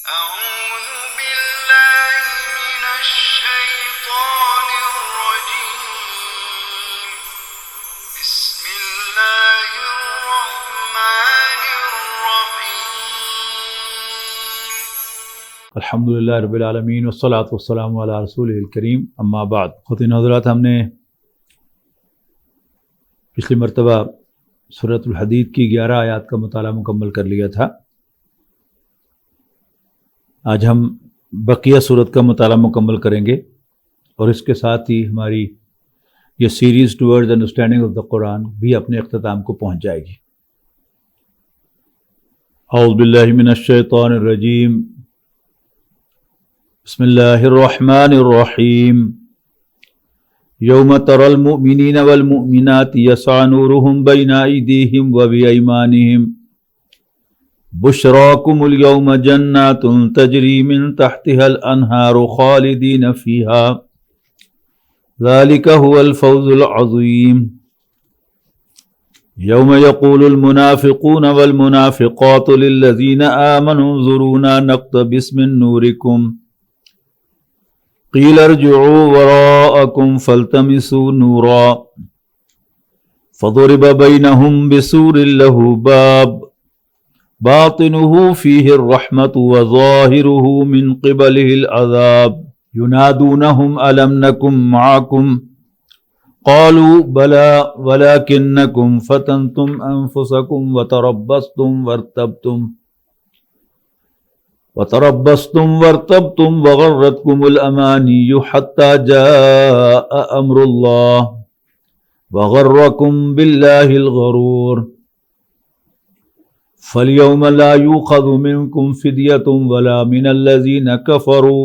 أعوذ بالله من الشيطان الرجيم. بسم الله الرحمن الرحيم. الحمد للہ رب العالمین والصلاة والسلام علی رسولہ الکریم، اما بعد. خواتین حضرات، ہم نے پچھلی مرتبہ سورۃ الحدید کی 11 آیات کا مطالعہ مکمل کر لیا تھا. آج ہم بقیہ سورت کا مطالعہ مکمل کریں گے اور اس کے ساتھ ہی ہماری یہ series towards understanding of the Quran بھی اپنے اختتام کو پہنچ جائے گی. اعوذ باللہ من الشیطان الرجیم. بسم اللہ الرحمن الرحیم. یوم تری المؤمنین والمؤمنات یسعی نورهم بین ایدیہم وبایمانہم بشراکم اليوم جنات تجری من تحتها الانہار خالدین فیہا ذلک هو الفوز العظیم. یوم یقول المنافقون والمنافقات للذین آمنوا انظرونا نقتبس من نورکم قیل ارجعوا وراءکم فالتمسوا نورا فضرب بینہم بسور لہ باب باطنہ فیہ الرحمۃ وظاہرہ من قبلہ العذاب ینادونہم الم نکن معکم قالوا بلی ولکنکم فتنتم انفسکم وتربصتم وغرتكم الامانی حتی جاء امر اللہ وغرکم باللہ الغرور. فَالْيَوْمَ لَا يُؤْخَذُ مِنْكُمْ فِدْيَةٌ وَلَا مِنَ الَّذِينَ كَفَرُوا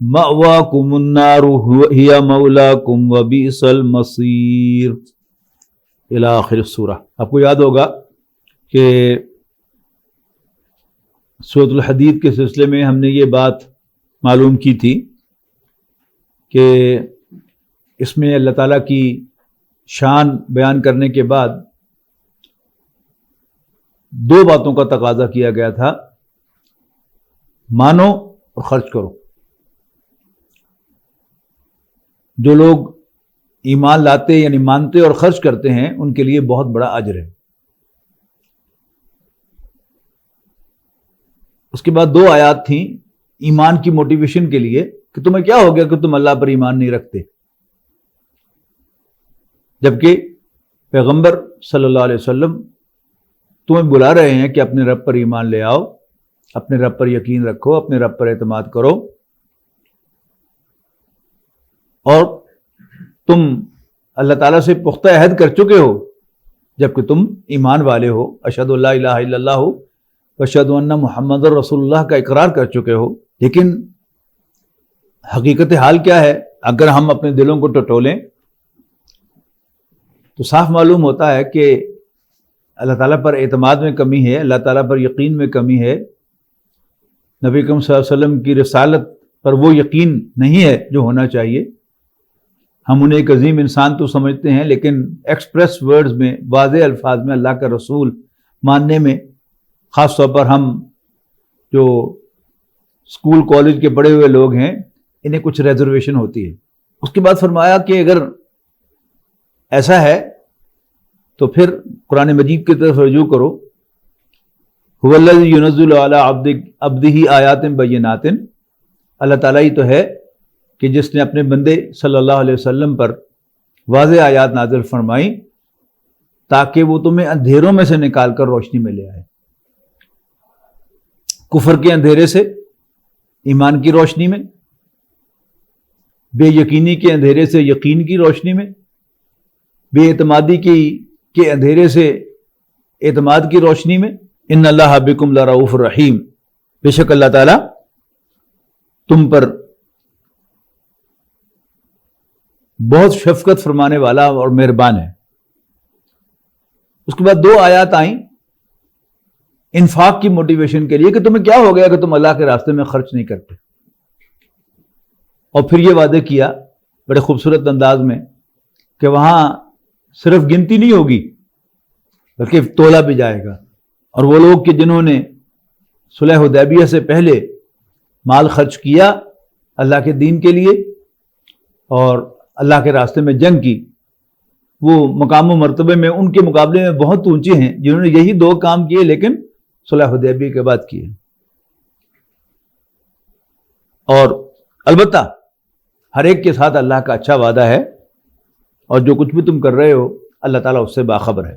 مَأْوَاكُمُ النَّارُ هِيَ مَوْلَاكُمْ وَبِئْسَ الْمَصِيرُ الی آخر السورہ. آپ کو یاد ہوگا کہ سورۃ الحدید کے سلسلے میں ہم نے یہ بات معلوم کی تھی کہ اس میں اللہ تعالیٰ کی شان بیان کرنے کے بعد دو باتوں کا تقاضا کیا گیا تھا: مانو اور خرچ کرو. جو لوگ ایمان لاتے یعنی مانتے اور خرچ کرتے ہیں ان کے لیے بہت بڑا اجر ہے. اس کے بعد 2 آیات تھیں ایمان کی موٹیویشن کے لیے کہ تمہیں کیا ہو گیا کہ تم اللہ پر ایمان نہیں رکھتے، جبکہ پیغمبر صلی اللہ علیہ وسلم تمہیں بلا رہے ہیں کہ اپنے رب پر ایمان لے آؤ، اپنے رب پر یقین رکھو، اپنے رب پر اعتماد کرو، اور تم اللہ تعالیٰ سے پختہ عہد کر چکے ہو جبکہ تم ایمان والے ہو، اشہد ان لا الہ الا اللہ واشہد ان محمد رسول اللہ کا اقرار کر چکے ہو. لیکن حقیقت حال کیا ہے؟ اگر ہم اپنے دلوں کو ٹٹولیں تو صاف معلوم ہوتا ہے کہ اللہ تعالیٰ پر اعتماد میں کمی ہے، اللہ تعالیٰ پر یقین میں کمی ہے، نبی کریم صلی اللہ علیہ وسلم کی رسالت پر وہ یقین نہیں ہے جو ہونا چاہیے. ہم انہیں ایک عظیم انسان تو سمجھتے ہیں، لیکن ایکسپریس ورڈز میں، واضح الفاظ میں اللہ کا رسول ماننے میں، خاص طور پر ہم جو اسکول کالج کے پڑھے ہوئے لوگ ہیں، انہیں کچھ ریزرویشن ہوتی ہے. اس کے بعد فرمایا کہ اگر ایسا ہے تو پھر قرآن مجید کی طرف رجوع کرو. هو الذی ينزل علی عبدہ آیات بینات. اللہ تعالیٰ ہی تو ہے کہ جس نے اپنے بندے صلی اللہ علیہ وسلم پر واضح آیات نازل فرمائی تاکہ وہ تمہیں اندھیروں میں سے نکال کر روشنی میں لے آئے. کفر کے اندھیرے سے ایمان کی روشنی میں، بے یقینی کے اندھیرے سے یقین کی روشنی میں، بے اعتمادی کے اندھیرے سے اعتماد کی روشنی میں. ان اللہ بکم لرؤوف الرحیم. بے شک اللہ تعالیٰ تم پر بہت شفقت فرمانے والا اور مہربان ہے. اس کے بعد 2 آیات آئیں انفاق کی موٹیویشن کے لیے کہ تمہیں کیا ہو گیا کہ تم اللہ کے راستے میں خرچ نہیں کرتے، اور پھر یہ وعدہ کیا بڑے خوبصورت انداز میں کہ وہاں صرف گنتی نہیں ہوگی بلکہ تولا بھی جائے گا. اور وہ لوگ کہ جنہوں نے صلح حدیبیہ سے پہلے مال خرچ کیا اللہ کے دین کے لیے اور اللہ کے راستے میں جنگ کی، وہ مقام و مرتبے میں ان کے مقابلے میں بہت اونچے ہیں جنہوں نے یہی 2 کام کیے لیکن صلح حدیبیہ کے بعد کیے۔ اور البتہ ہر ایک کے ساتھ اللہ کا اچھا وعدہ ہے، اور جو کچھ بھی تم کر رہے ہو اللہ تعالیٰ اس سے باخبر ہے۔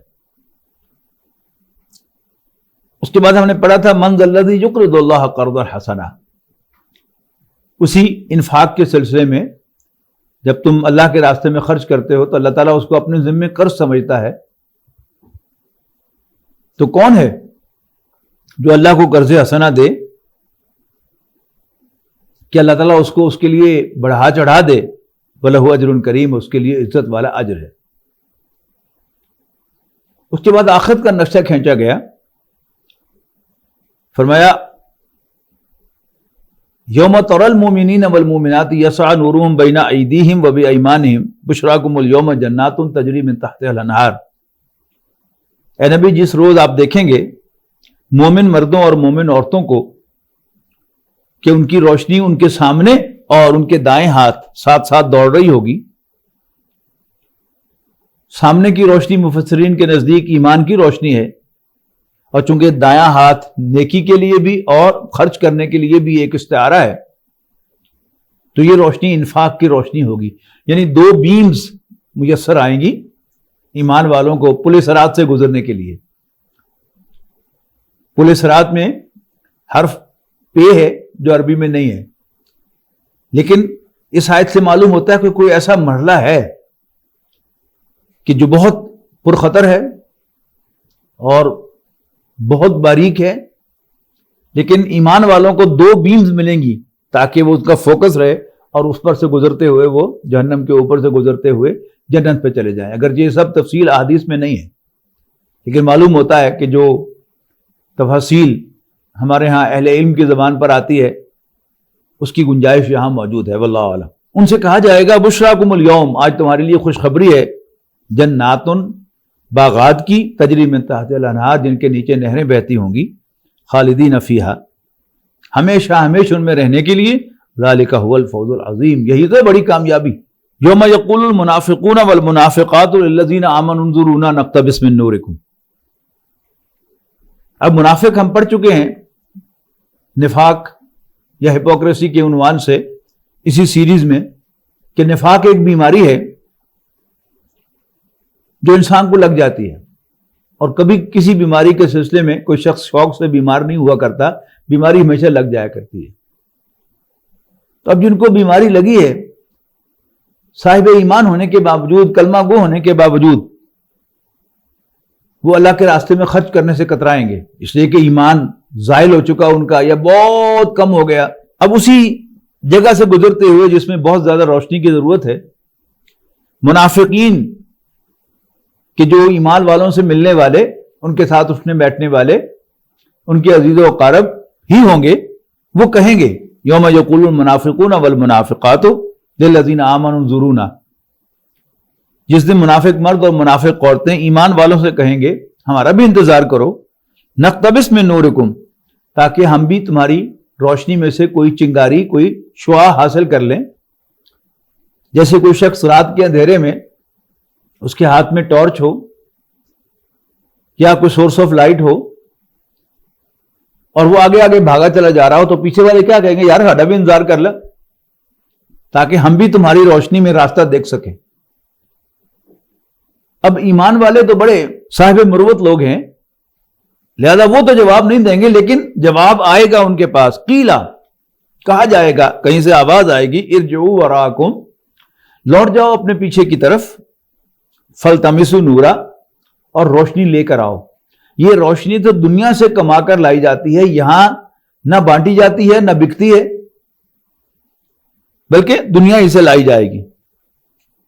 اس کے بعد ہم نے پڑھا تھا من ذا الذی یقرض اللہ قرضا حسنا۔ اسی انفاق کے سلسلے میں جب تم اللہ کے راستے میں خرچ کرتے ہو تو اللہ تعالیٰ اس کو اپنے ذمے قرض سمجھتا ہے۔ تو کون ہے جو اللہ کو قرض حسنا دے کہ اللہ تعالیٰ اس کو اس کے لیے بڑھا چڑھا دے، وَلَهُ أَجْرٌ کریم، اس کے لیے عزت والا اجر ہے۔ اس کے بعد آخرت کا نقشہ کھینچا گیا، فرمایا یوم تری المؤمنین والمؤمنات یسعی نورهم بین ایدیہم وبایمانہم بشراکم اليوم جنات تجری من تحتها الانہار۔ اے نبی، جس روز آپ دیکھیں گے مومن مردوں اور مومن عورتوں کو کہ ان کی روشنی ان کے سامنے اور ان کے دائیں ہاتھ ساتھ ساتھ دوڑ رہی ہوگی۔ سامنے کی روشنی مفسرین کے نزدیک ایمان کی روشنی ہے، اور چونکہ دایاں ہاتھ نیکی کے لیے بھی اور خرچ کرنے کے لیے بھی ایک استعارہ ہے، تو یہ روشنی انفاق کی روشنی ہوگی، یعنی 2 بیمز میسر آئیں گی ایمان والوں کو پل صراط سے گزرنے کے لیے۔ پل صراط میں حرف پے ہے جو عربی میں نہیں ہے، لیکن اس آیت سے معلوم ہوتا ہے کہ کوئی ایسا مرحلہ ہے کہ جو بہت پرخطر ہے اور بہت باریک ہے، لیکن ایمان والوں کو 2 بیمز ملیں گی تاکہ وہ اس کا فوکس رہے اور اس پر سے گزرتے ہوئے وہ جہنم کے اوپر سے گزرتے ہوئے جنت پہ چلے جائیں۔ اگر یہ سب تفصیل احادیث میں نہیں ہے، لیکن معلوم ہوتا ہے کہ جو تفاصیل ہمارے ہاں اہل علم کی زبان پر آتی ہے اس کی گنجائش یہاں موجود ہے، واللہ اعلم۔ ان سے کہا جائے گا بشراکم اليوم، آج تمہارے لیے خوشخبری ہے، جناتن، باغات کی، تجری من تحت الانہار، جن کے نیچے نہریں بہتی ہوں گی، خالدین فیہا، ہمیشہ ہمیشہ ان میں رہنے کے لیے، ذالک هو الفوز العظیم، یہی تو بڑی کامیابی۔ یوم یقول المنافقون والمنافقات للذین آمنوا انظرونا نقتبس من نورکم۔ اب منافق ہم پڑھ چکے ہیں نفاق یا ہپوکریسی کے عنوان سے اسی سیریز میں، کہ نفاق ایک بیماری ہے جو انسان کو لگ جاتی ہے، اور کبھی کسی بیماری کے سلسلے میں کوئی شخص شوق سے بیمار نہیں ہوا کرتا، بیماری ہمیشہ لگ جایا کرتی ہے۔ تو اب جن کو بیماری لگی ہے، صاحب ایمان ہونے کے باوجود، کلمہ گو ہونے کے باوجود، وہ اللہ کے راستے میں خرچ کرنے سے کترائیں گے، اس لیے کہ ایمان زائل ہو چکا ان کا یا بہت کم ہو گیا۔ اب اسی جگہ سے گزرتے ہوئے جس میں بہت زیادہ روشنی کی ضرورت ہے، منافقین کہ جو ایمان والوں سے ملنے والے، ان کے ساتھ اٹھنے بیٹھنے والے، ان کے عزیز و اقارب ہی ہوں گے، وہ کہیں گے یوم یقول المنافقون والمنافقات للذین آمنوا انظرونا، جس دن منافق مرد اور منافق عورتیں ایمان والوں سے کہیں گے ہمارا بھی انتظار کرو، نقتبس من نورکم، تاکہ ہم بھی تمہاری روشنی میں سے کوئی چنگاری، کوئی شعاع حاصل کر لیں۔ جیسے کوئی شخص رات کے اندھیرے میں اس کے ہاتھ میں ٹارچ ہو یا کوئی سورس آف لائٹ ہو اور وہ آگے آگے بھاگا چلا جا رہا ہو، تو پیچھے والے کیا کہیں گے، یار ہمارا بھی انتظار کر لیں تاکہ ہم بھی تمہاری روشنی میں راستہ دیکھ سکیں۔ اب ایمان والے تو بڑے صاحب مروت لوگ ہیں، لہذا وہ تو جواب نہیں دیں گے، لیکن جواب آئے گا ان کے پاس، قیلا، کہا جائے گا، کہیں سے آواز آئے گی، ارجعوا وراءکم، لوٹ جاؤ اپنے پیچھے کی طرف، فلتمسوا نورا، اور روشنی لے کر آؤ۔ یہ روشنی تو دنیا سے کما کر لائی جاتی ہے، یہاں نہ بانٹی جاتی ہے نہ بکتی ہے، بلکہ دنیا ہی سے لائی جائے گی۔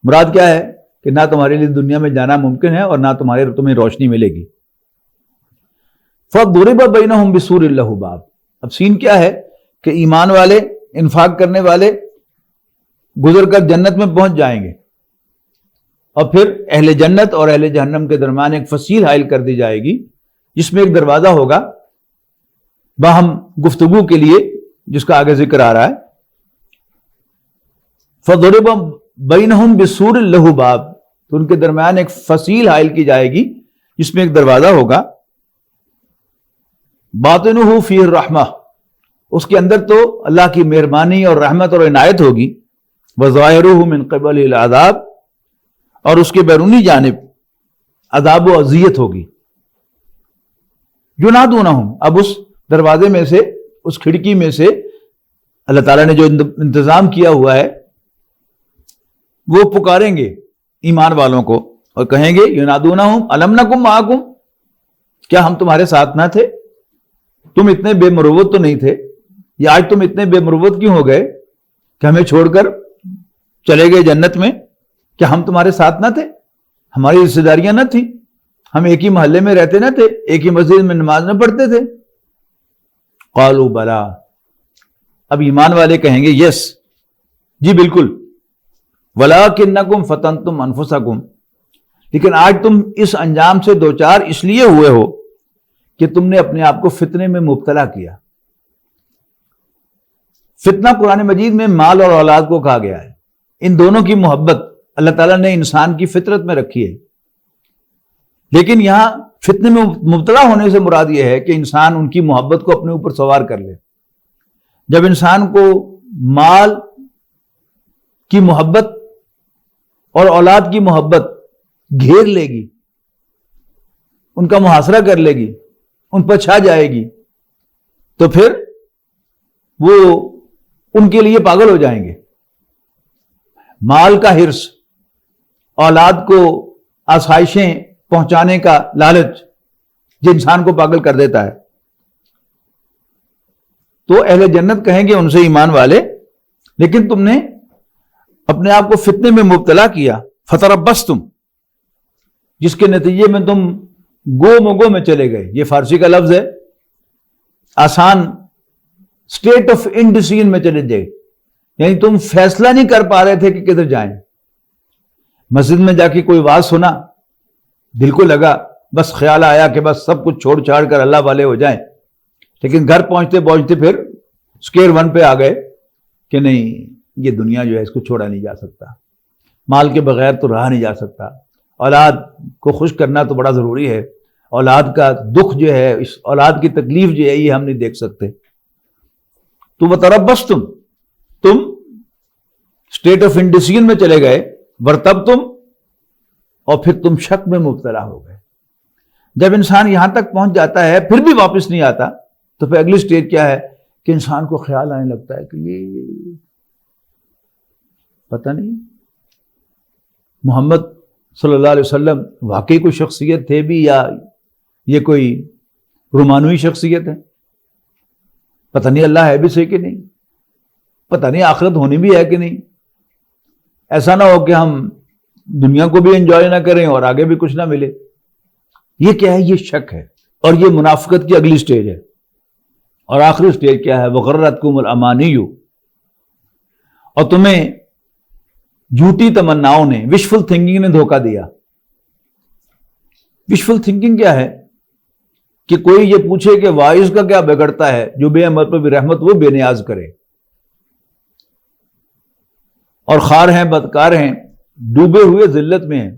مراد کیا ہے کہ نہ تمہارے لیے دنیا میں جانا ممکن ہے اور نہ تمہیں روشنی ملے گی۔ فَضُرِبَ بَيْنَهُمْ بِسُورٍ لَهُ بَابٌ، اب سین کیا ہے کہ ایمان والے، انفاق کرنے والے گزر کر جنت میں پہنچ جائیں گے، اور پھر اہل جنت اور اہل جہنم کے درمیان ایک فصیل حائل کر دی جائے گی، جس میں ایک دروازہ ہوگا باہم گفتگو کے لیے، جس کا آگے ذکر آ رہا ہے. فَضُرِبَ بَيْنَهُمْ بِسُورٍ لَهُ بَابٌ، تو ان کے درمیان ایک فصیل حائل کی جائے گی جس میں ایک دروازہ ہوگا. باطنُهُ فِيهِ الرَّحْمَةُ، اس کے اندر تو اللہ کی مہربانی اور رحمت اور عنایت ہوگی. وَظَاهِرُهُ مِنْ قِبَلِ الْعَذَابِ، اور اس کے بیرونی جانب عذاب و اذیت ہوگی. يُنَادُونَهُمْ، اب اس دروازے میں سے، اس کھڑکی میں سے اللہ تعالیٰ نے جو انتظام کیا ہوا ہے وہ پکاریں گے ایمان والوں کو اور کہیں گے يُنَادُونَهُمْ أَلَمْ نَكُنْ مَعَكُمْ، کیا ہم تمہارے ساتھ نہ تھے؟ تم اتنے بے مروت تو نہیں تھے، یا آج تم اتنے بے مروت کیوں ہو گئے کہ ہمیں چھوڑ کر چلے گئے جنت میں؟ کیا ہم تمہارے ساتھ نہ تھے؟ ہماری رشتہ داریاں نہ تھیں؟ ہم ایک ہی محلے میں رہتے نہ تھے؟ ایک ہی مسجد میں نماز نہ پڑھتے تھے؟ قالوا بلا، اب ایمان والے کہیں گے یس، جی بالکل. ولکنکم فتنتم انفسکم، لیکن آج تم اس انجام سے دوچار اس لیے ہوئے ہو کہ تم نے اپنے آپ کو فتنے میں مبتلا کیا. فتنہ قرآن مجید میں مال اور اولاد کو کہا گیا ہے. ان دونوں کی محبت اللہ تعالیٰ نے انسان کی فطرت میں رکھی ہے، لیکن یہاں فتنے میں مبتلا ہونے سے مراد یہ ہے کہ انسان ان کی محبت کو اپنے اوپر سوار کر لے. جب انسان کو مال کی محبت اور اولاد کی محبت گھیر لے گی، ان کا محاصرہ کر لے گی، ان پر چھا جائے گی، تو پھر وہ ان کے لیے پاگل ہو جائیں گے. مال کا حرص، اولاد کو آسائشیں پہنچانے کا لالچ جو انسان کو پاگل کر دیتا ہے. تو اہل جنت کہیں گے ان سے ایمان والے، لیکن تم نے اپنے آپ کو فتنے میں مبتلا کیا. فتربصتم، جس کے نتیجے میں تم گو مگو میں چلے گئے. یہ فارسی کا لفظ ہے، آسان اسٹیٹ آف انڈیسیژن میں چلے گئے، یعنی تم فیصلہ نہیں کر پا رہے تھے کہ کدھر جائیں. مسجد میں جا کے کوئی واز سنا، دل کو لگا، بس خیال آیا کہ بس سب کچھ چھوڑ چھاڑ کر اللہ والے ہو جائیں، لیکن گھر پہنچتے پہنچتے پھر سکیئر ون پہ آ گئے کہ نہیں، یہ دنیا جو ہے اس کو چھوڑا نہیں جا سکتا، مال کے بغیر تو رہا نہیں جا سکتا، اولاد کو خوش کرنا تو بڑا ضروری ہے، اولاد کا دکھ جو ہے، اس اولاد کی تکلیف جو ہے یہ ہم نہیں دیکھ سکتے. تو وتربصتم، تم اسٹیٹ آف انڈیسیژن میں چلے گئے. ورتبتم، اور پھر تم شک میں مبتلا ہو گئے. جب انسان یہاں تک پہنچ جاتا ہے پھر بھی واپس نہیں آتا، تو پھر اگلی سٹیج کیا ہے کہ انسان کو خیال آنے لگتا ہے کہ یہ پتہ نہیں محمد صلی اللہ علیہ وسلم واقعی کوئی شخصیت تھے بھی، یا یہ کوئی رومانوی شخصیت ہے. پتہ نہیں اللہ ہے بھی صحیح کہ نہیں، پتہ نہیں آخرت ہونی بھی ہے کہ نہیں. ایسا نہ ہو کہ ہم دنیا کو بھی انجوائے نہ کریں اور آگے بھی کچھ نہ ملے. یہ کیا ہے؟ یہ شک ہے، اور یہ منافقت کی اگلی سٹیج ہے. اور آخری سٹیج کیا ہے؟ وغرتکم الامانی، اور تمہیں جھوٹی تمناؤں نے، وشفل تھنکنگ نے دھوکہ دیا. وشفل تھنکنگ کیا ہے؟ کہ کوئی یہ پوچھے کہ وائز کا کیا بگڑتا ہے، جو بے عمل پر بھی رحمت وہ بے نیاز کرے. اور خوار ہیں، بدکار ہیں، ڈوبے ہوئے ذلت میں ہیں،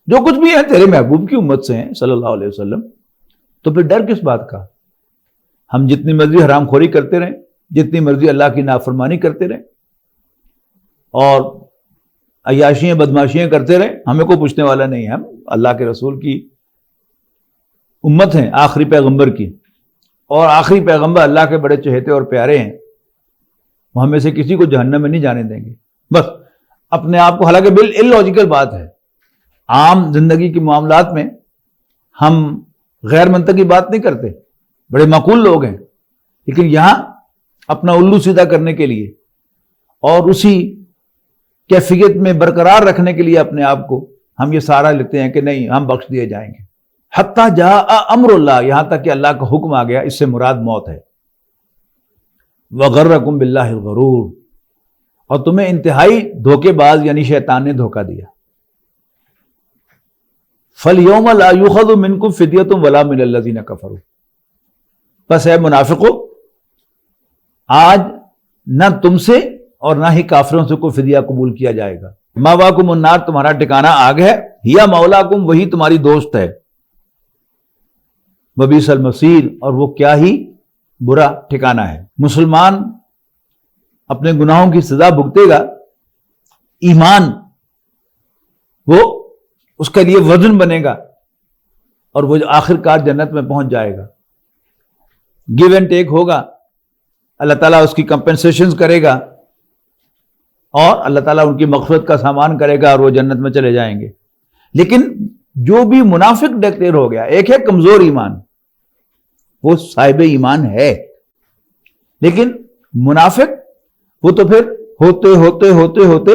جو کچھ بھی ہے تیرے محبوب کی امت سے ہیں صلی اللہ علیہ وسلم. تو پھر ڈر کس بات کا؟ ہم جتنی مرضی حرام خوری کرتے رہیں، جتنی مرضی اللہ کی نافرمانی کرتے رہیں، اور عیاشیاں بدماشیاں کرتے رہیں، ہمیں کوئی پوچھنے والا نہیں ہے. ہم اللہ کے رسول کی امت ہیں، آخری پیغمبر کی، اور آخری پیغمبر اللہ کے بڑے چہیتے اور پیارے ہیں. وہ ہمیں سے کسی کو جہنم میں نہیں جانے دیں گے. بس اپنے آپ کو، حالانکہ illogical بات ہے، عام زندگی کے معاملات میں ہم غیر منطقی بات نہیں کرتے، بڑے معقول لوگ ہیں، لیکن یہاں اپنا الو سیدھا کرنے کے لیے اور اسی کیفیت میں برقرار رکھنے کے لیے اپنے آپ کو ہم یہ سہارا لیتے ہیں کہ نہیں، ہم بخش دیے جائیں گے. حتیٰ جاء امر اللہ، یہاں تک کہ اللہ کا حکم آ گیا. اس سے مراد موت ہے. وغرکم باللہ الغرور، اور تمہیں انتہائی دھوکے باز یعنی شیطان نے دھوکہ دیا. فَالْيَوْمَ لَا يُؤْخَذُ مِنْكُمْ فِدْيَةٌ وَلَا مِنَ الَّذِينَ كَفَرُوا، بس اے منافقو، آج نہ تم سے اور نہ ہی کافروں سے کوئی فدیہ قبول کیا جائے گا. ماواکم النار، تمہارا ٹھکانہ آگ ہے، ہیا مولاکم، وہی تمہاری دوست ہے، وبئس المصیر، اور وہ کیا ہی برا ٹھکانہ ہے. مسلمان اپنے گناہوں کی سزا بھگتے گا، ایمان وہ اس کے لیے وزن بنے گا اور وہ آخر کار جنت میں پہنچ جائے گا. گیو اینڈ ٹیک ہوگا، اللہ تعالیٰ اس کی کمپنسیشنز کرے گا اور اللہ تعالیٰ ان کی مغفرت کا سامان کرے گا اور وہ جنت میں چلے جائیں گے. لیکن جو بھی منافق ڈکلیئر ہو گیا، ایک ہے کمزور ایمان، وہ صاحب ایمان ہے، لیکن منافق وہ تو پھر ہوتے ہوتے ہوتے ہوتے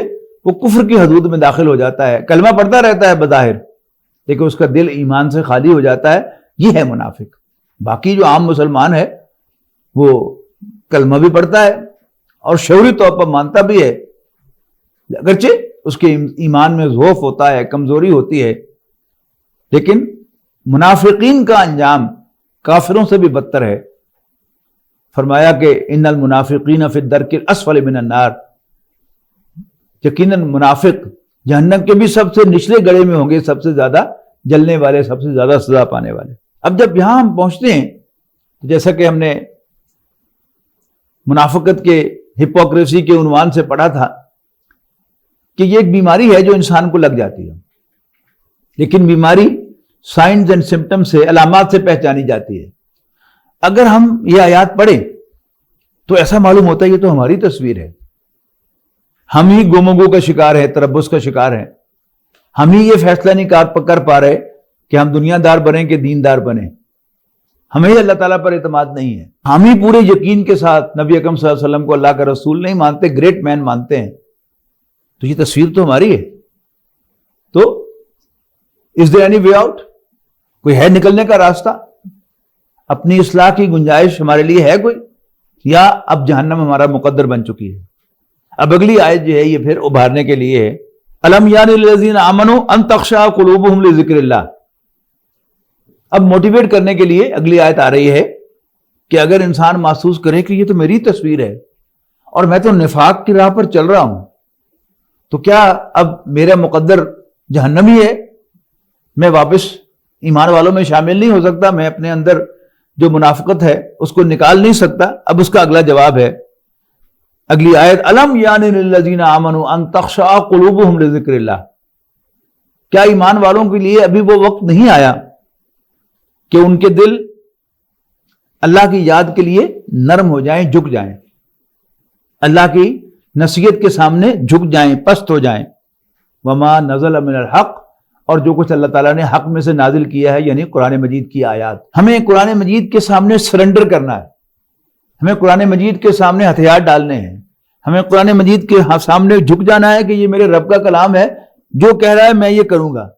وہ کفر کی حدود میں داخل ہو جاتا ہے، کلمہ پڑھتا رہتا ہے بظاہر، لیکن اس کا دل ایمان سے خالی ہو جاتا ہے. یہ ہے منافق. باقی جو عام مسلمان ہے وہ کلمہ بھی پڑھتا ہے اور شعوری طور پر مانتا بھی ہے، اگرچہ اس کے ایمان میں ضعف ہوتا ہے، کمزوری ہوتی ہے، لیکن منافقین کا انجام کافروں سے بھی بدتر ہے. فرمایا کہ ان المنافقین فی الدرک الاسفل من النار، یقیناً منافق جہنم کے بھی سب سے نچلے گڑھے میں ہوں گے، سب سے زیادہ جلنے والے، سب سے زیادہ سزا پانے والے. اب جب یہاں ہم پہنچتے ہیں، جیسا کہ ہم نے منافقت کے ہپوکریسی کے عنوان سے پڑھا تھا کہ یہ ایک بیماری ہے جو انسان کو لگ جاتی ہے، لیکن بیماری سائنز اینڈ سمپٹم سے، علامات سے پہچانی جاتی ہے. اگر ہم یہ آیات پڑھیں تو ایسا معلوم ہوتا ہے یہ تو ہماری تصویر ہے، ہم ہی گمگو کا شکار ہے، تربص کا شکار ہے، ہم ہی یہ فیصلہ نہیں کر پا رہے کہ ہم دنیا دار بنیں کہ دیندار بنیں. ہمیں اللہ تعالیٰ پر اعتماد نہیں ہے، ہم ہی پورے یقین کے ساتھ نبی اکرم صلی اللہ علیہ وسلم کو اللہ کا رسول نہیں مانتے، گریٹ مین مانتے ہیں. تو یہ تصویر تو ہماری ہے. تو از دیر اینی وے آؤٹ؟ کوئی ہے نکلنے کا راستہ؟ اپنی اصلاح کی گنجائش ہمارے لیے ہے کوئی، یا اب جہنم ہمارا مقدر بن چکی ہے؟ اب اگلی آیت جو ہے یہ پھر ابھارنے کے لیے ہے. الم یان للذین آمنوا ان تخشع قلوبہم لذکر اللہ. اب موٹیویٹ کرنے کے لیے اگلی آیت آ رہی ہے کہ اگر انسان محسوس کرے کہ یہ تو میری تصویر ہے اور میں تو نفاق کی راہ پر چل رہا ہوں، تو کیا اب میرا مقدر جہنم ہی ہے؟ میں واپس ایمان والوں میں شامل نہیں ہو سکتا، میں اپنے اندر جو منافقت ہے اس کو نکال نہیں سکتا. اب اس کا اگلا جواب ہے اگلی آیت، الم یان للذین آمنوا ان تخشع قلوبہم لذکر اللہ. کیا ایمان والوں کے لیے ابھی وہ وقت نہیں آیا کہ ان کے دل اللہ کی یاد کے لیے نرم ہو جائیں، جھک جائیں، اللہ کی نصیحت کے سامنے جھک جائیں، پست ہو جائیں. وما نزل من الحق، اور جو کچھ اللہ تعالیٰ نے حق میں سے نازل کیا ہے، یعنی قرآن مجید کی آیات. ہمیں قرآن مجید کے سامنے سرنڈر کرنا ہے، ہمیں قرآن مجید کے سامنے ہتھیار ڈالنے ہیں، ہمیں قرآن مجید کے سامنے جھک جانا ہے کہ یہ میرے رب کا کلام ہے، جو کہہ رہا ہے میں یہ کروں گا.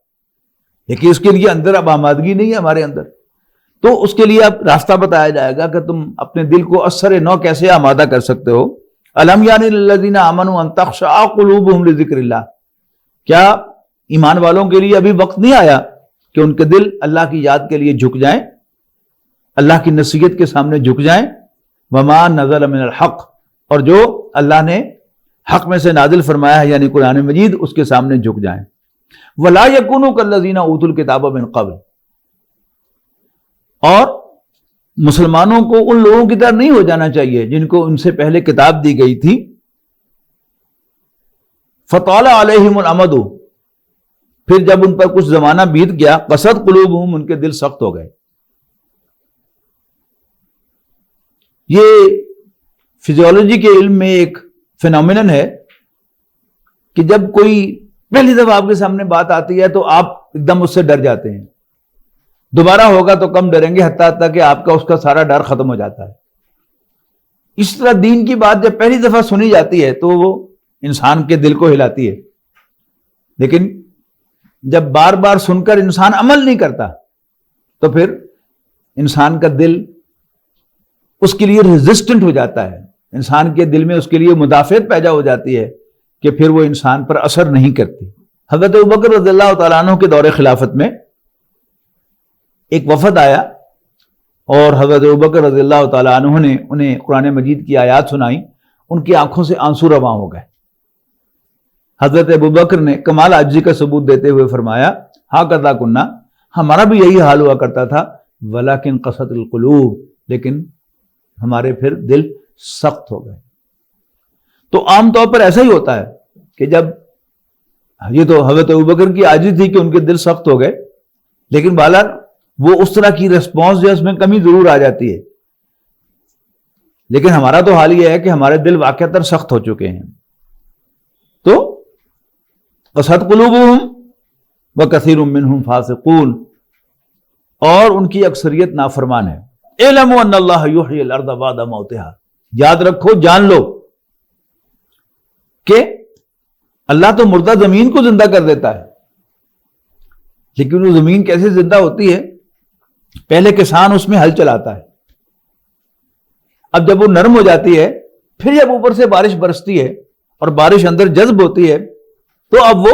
لیکن اس کے لیے اندر اب آمادگی نہیں ہے ہمارے اندر، تو اس کے لیے اب راستہ بتایا جائے گا کہ تم اپنے دل کو اثر نو کیسے آمادہ کر سکتے ہو. الم یان للذین آمنوا ان تخشع قلوبہم لذکر اللہ. کیا ایمان والوں کے لیے ابھی وقت نہیں آیا کہ ان کے دل اللہ کی یاد کے لیے جھک جائیں، اللہ کی نصیحت کے سامنے جھک جائیں؟ وما نزل من الحق، اور جو اللہ نے حق میں سے نازل فرمایا ہے یعنی قرآن مجید، اس کے سامنے جھک جائیں. ولا یکونوا کالذین اوتوا الکتاب من قبل، اور مسلمانوں کو ان لوگوں کی طرح نہیں ہو جانا چاہیے جن کو ان سے پہلے کتاب دی گئی تھی. فطال علیہم الامد، پھر جب ان پر کچھ زمانہ بیت گیا، قسد قلوبہم، ان کے دل سخت ہو گئے. یہ فزیولوجی کے علم میں ایک فینومینن ہے کہ جب کوئی پہلی دفعہ آپ کے سامنے بات آتی ہے تو آپ ایک دم اس سے ڈر جاتے ہیں، دوبارہ ہوگا تو کم ڈریں گے، حتیٰ کہ آپ کا اس کا سارا ڈر ختم ہو جاتا ہے. اس طرح دین کی بات جب پہلی دفعہ سنی جاتی ہے تو وہ انسان کے دل کو ہلاتی ہے، لیکن جب بار بار سن کر انسان عمل نہیں کرتا تو پھر انسان کا دل اس کے لیے ریزسٹنٹ ہو جاتا ہے، انسان کے دل میں اس کے لیے مدافعت پیدا ہو جاتی ہے کہ پھر وہ انسان پر اثر نہیں کرتی. حضرت ابوبکر رضی اللہ تعالیٰ عنہ کے دور خلافت میں ایک وفد آیا اور حضرت ابوبکر رضی اللہ تعالیٰ عنہ نے انہیں قرآن مجید کی آیات سنائی، ان کی آنکھوں سے آنسو رواں ہو گئے۔ حضرت ابوبکر نے کمال عاجزی کا ثبوت دیتے ہوئے فرمایا ہاں کذا کننا، ہمارا بھی یہی حال ہوا کرتا تھا، ولیکن قست القلوب، لیکن ہمارے پھر دل سخت ہو گئے۔ تو عام طور پر ایسا ہی ہوتا ہے کہ جب یہ تو حضرت ابوبکر کی عاجزی تھی کہ ان کے دل سخت ہو گئے، لیکن بہرحال وہ اس طرح کی رسپانس جو ہے اس میں کمی ضرور آ جاتی ہے، لیکن ہمارا تو حال یہ ہے کہ ہمارے دل واقعتاً سخت ہو چکے ہیں۔ تو قست قلوبہم وکثیر منہم فاسقون، اور ان کی اکثریت نافرمان ہے۔ اعلموا ان اللہ یحیی الارض بعد موتہا، یاد رکھو، جان لو کہ اللہ تو مردہ زمین کو زندہ کر دیتا ہے، لیکن وہ زمین کیسے زندہ ہوتی ہے؟ پہلے کسان اس میں ہل چلاتا ہے، اب جب وہ نرم ہو جاتی ہے، پھر جب اوپر سے بارش برستی ہے اور بارش اندر جذب ہوتی ہے، تو اب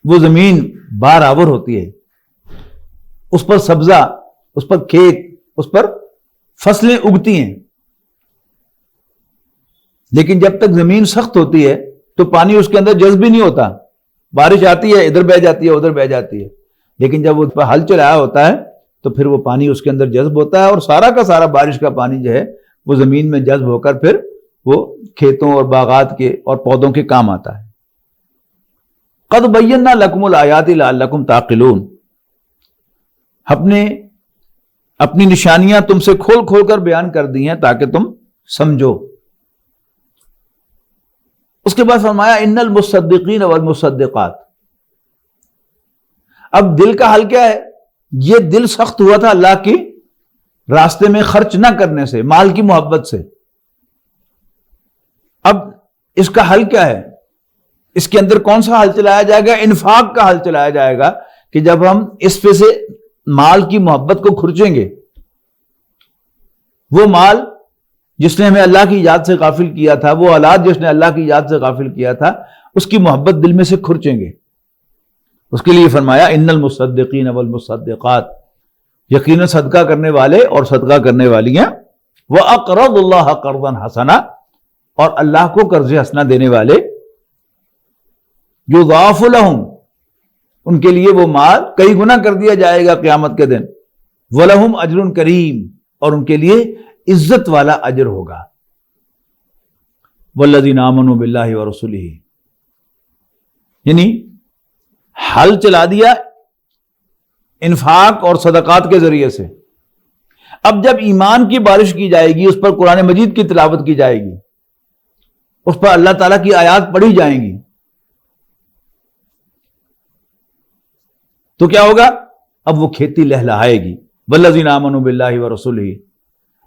وہ زمین بار آور ہوتی ہے، اس پر سبزہ، اس پر کھیت، اس پر فصلیں اگتی ہیں۔ لیکن جب تک زمین سخت ہوتی ہے تو پانی اس کے اندر جذب بھی نہیں ہوتا، بارش آتی ہے ادھر بہہ جاتی ہے ادھر بہہ جاتی ہے، لیکن جب وہ ہل چلایا ہوتا ہے تو پھر وہ پانی اس کے اندر جذب ہوتا ہے، اور سارا کا سارا بارش کا پانی جو ہے وہ زمین میں جذب ہو کر پھر وہ کھیتوں اور باغات کے اور پودوں کے کام آتا ہے۔ قد بینا لکم الآیات لعلکم تعقلون، اپنی نشانیاں تم سے کھول کھول کر بیان کر دی ہیں تاکہ تم سمجھو۔ اس کے بعد فرمایا ان المصدقین والمصدقات۔ اب دل کا حل کیا ہے؟ یہ دل سخت ہوا تھا اللہ کے راستے میں خرچ نہ کرنے سے، مال کی محبت سے۔ اب اس کا حل کیا ہے؟ اس کے اندر کون سا حل چلایا جائے گا؟ انفاق کا حل چلایا جائے گا کہ جب ہم اس پہ سے مال کی محبت کو کھرچیں گے، وہ مال جس نے ہمیں اللہ کی یاد سے غافل کیا تھا، وہ اولاد جس نے اللہ کی یاد سے غافل کیا تھا، اس کی محبت دل میں سے کھرچیں گے۔ اس کے لیے فرمایا ان المصدقین والمصدقات، یقیناً صدقہ کرنے والے اور صدقہ کرنے والیاں، وَأَقْرَضُوا اللَّهَ قَرْضًا حَسَنًا، اور اللہ کو قرض حسنہ دینے والے، یضاعف لہم، ان کے لیے وہ مال کئی گنا کر دیا جائے گا قیامت کے دن، وَلَهُمْ أَجْرٌ کریم، اور ان کے لیے عزت والا اجر ہوگا۔ والذین آمنوا باللہ ورسولہ، یعنی حل چلا دیا انفاق اور صدقات کے ذریعے سے۔ اب جب ایمان کی بارش کی جائے گی، اس پر قرآن مجید کی تلاوت کی جائے گی، اس پر اللہ تعالیٰ کی آیات پڑھی جائیں گی، تو کیا ہوگا؟ اب وہ کھیتی لہلہائے گی۔ والذین آمنوا باللہ ورسولہ،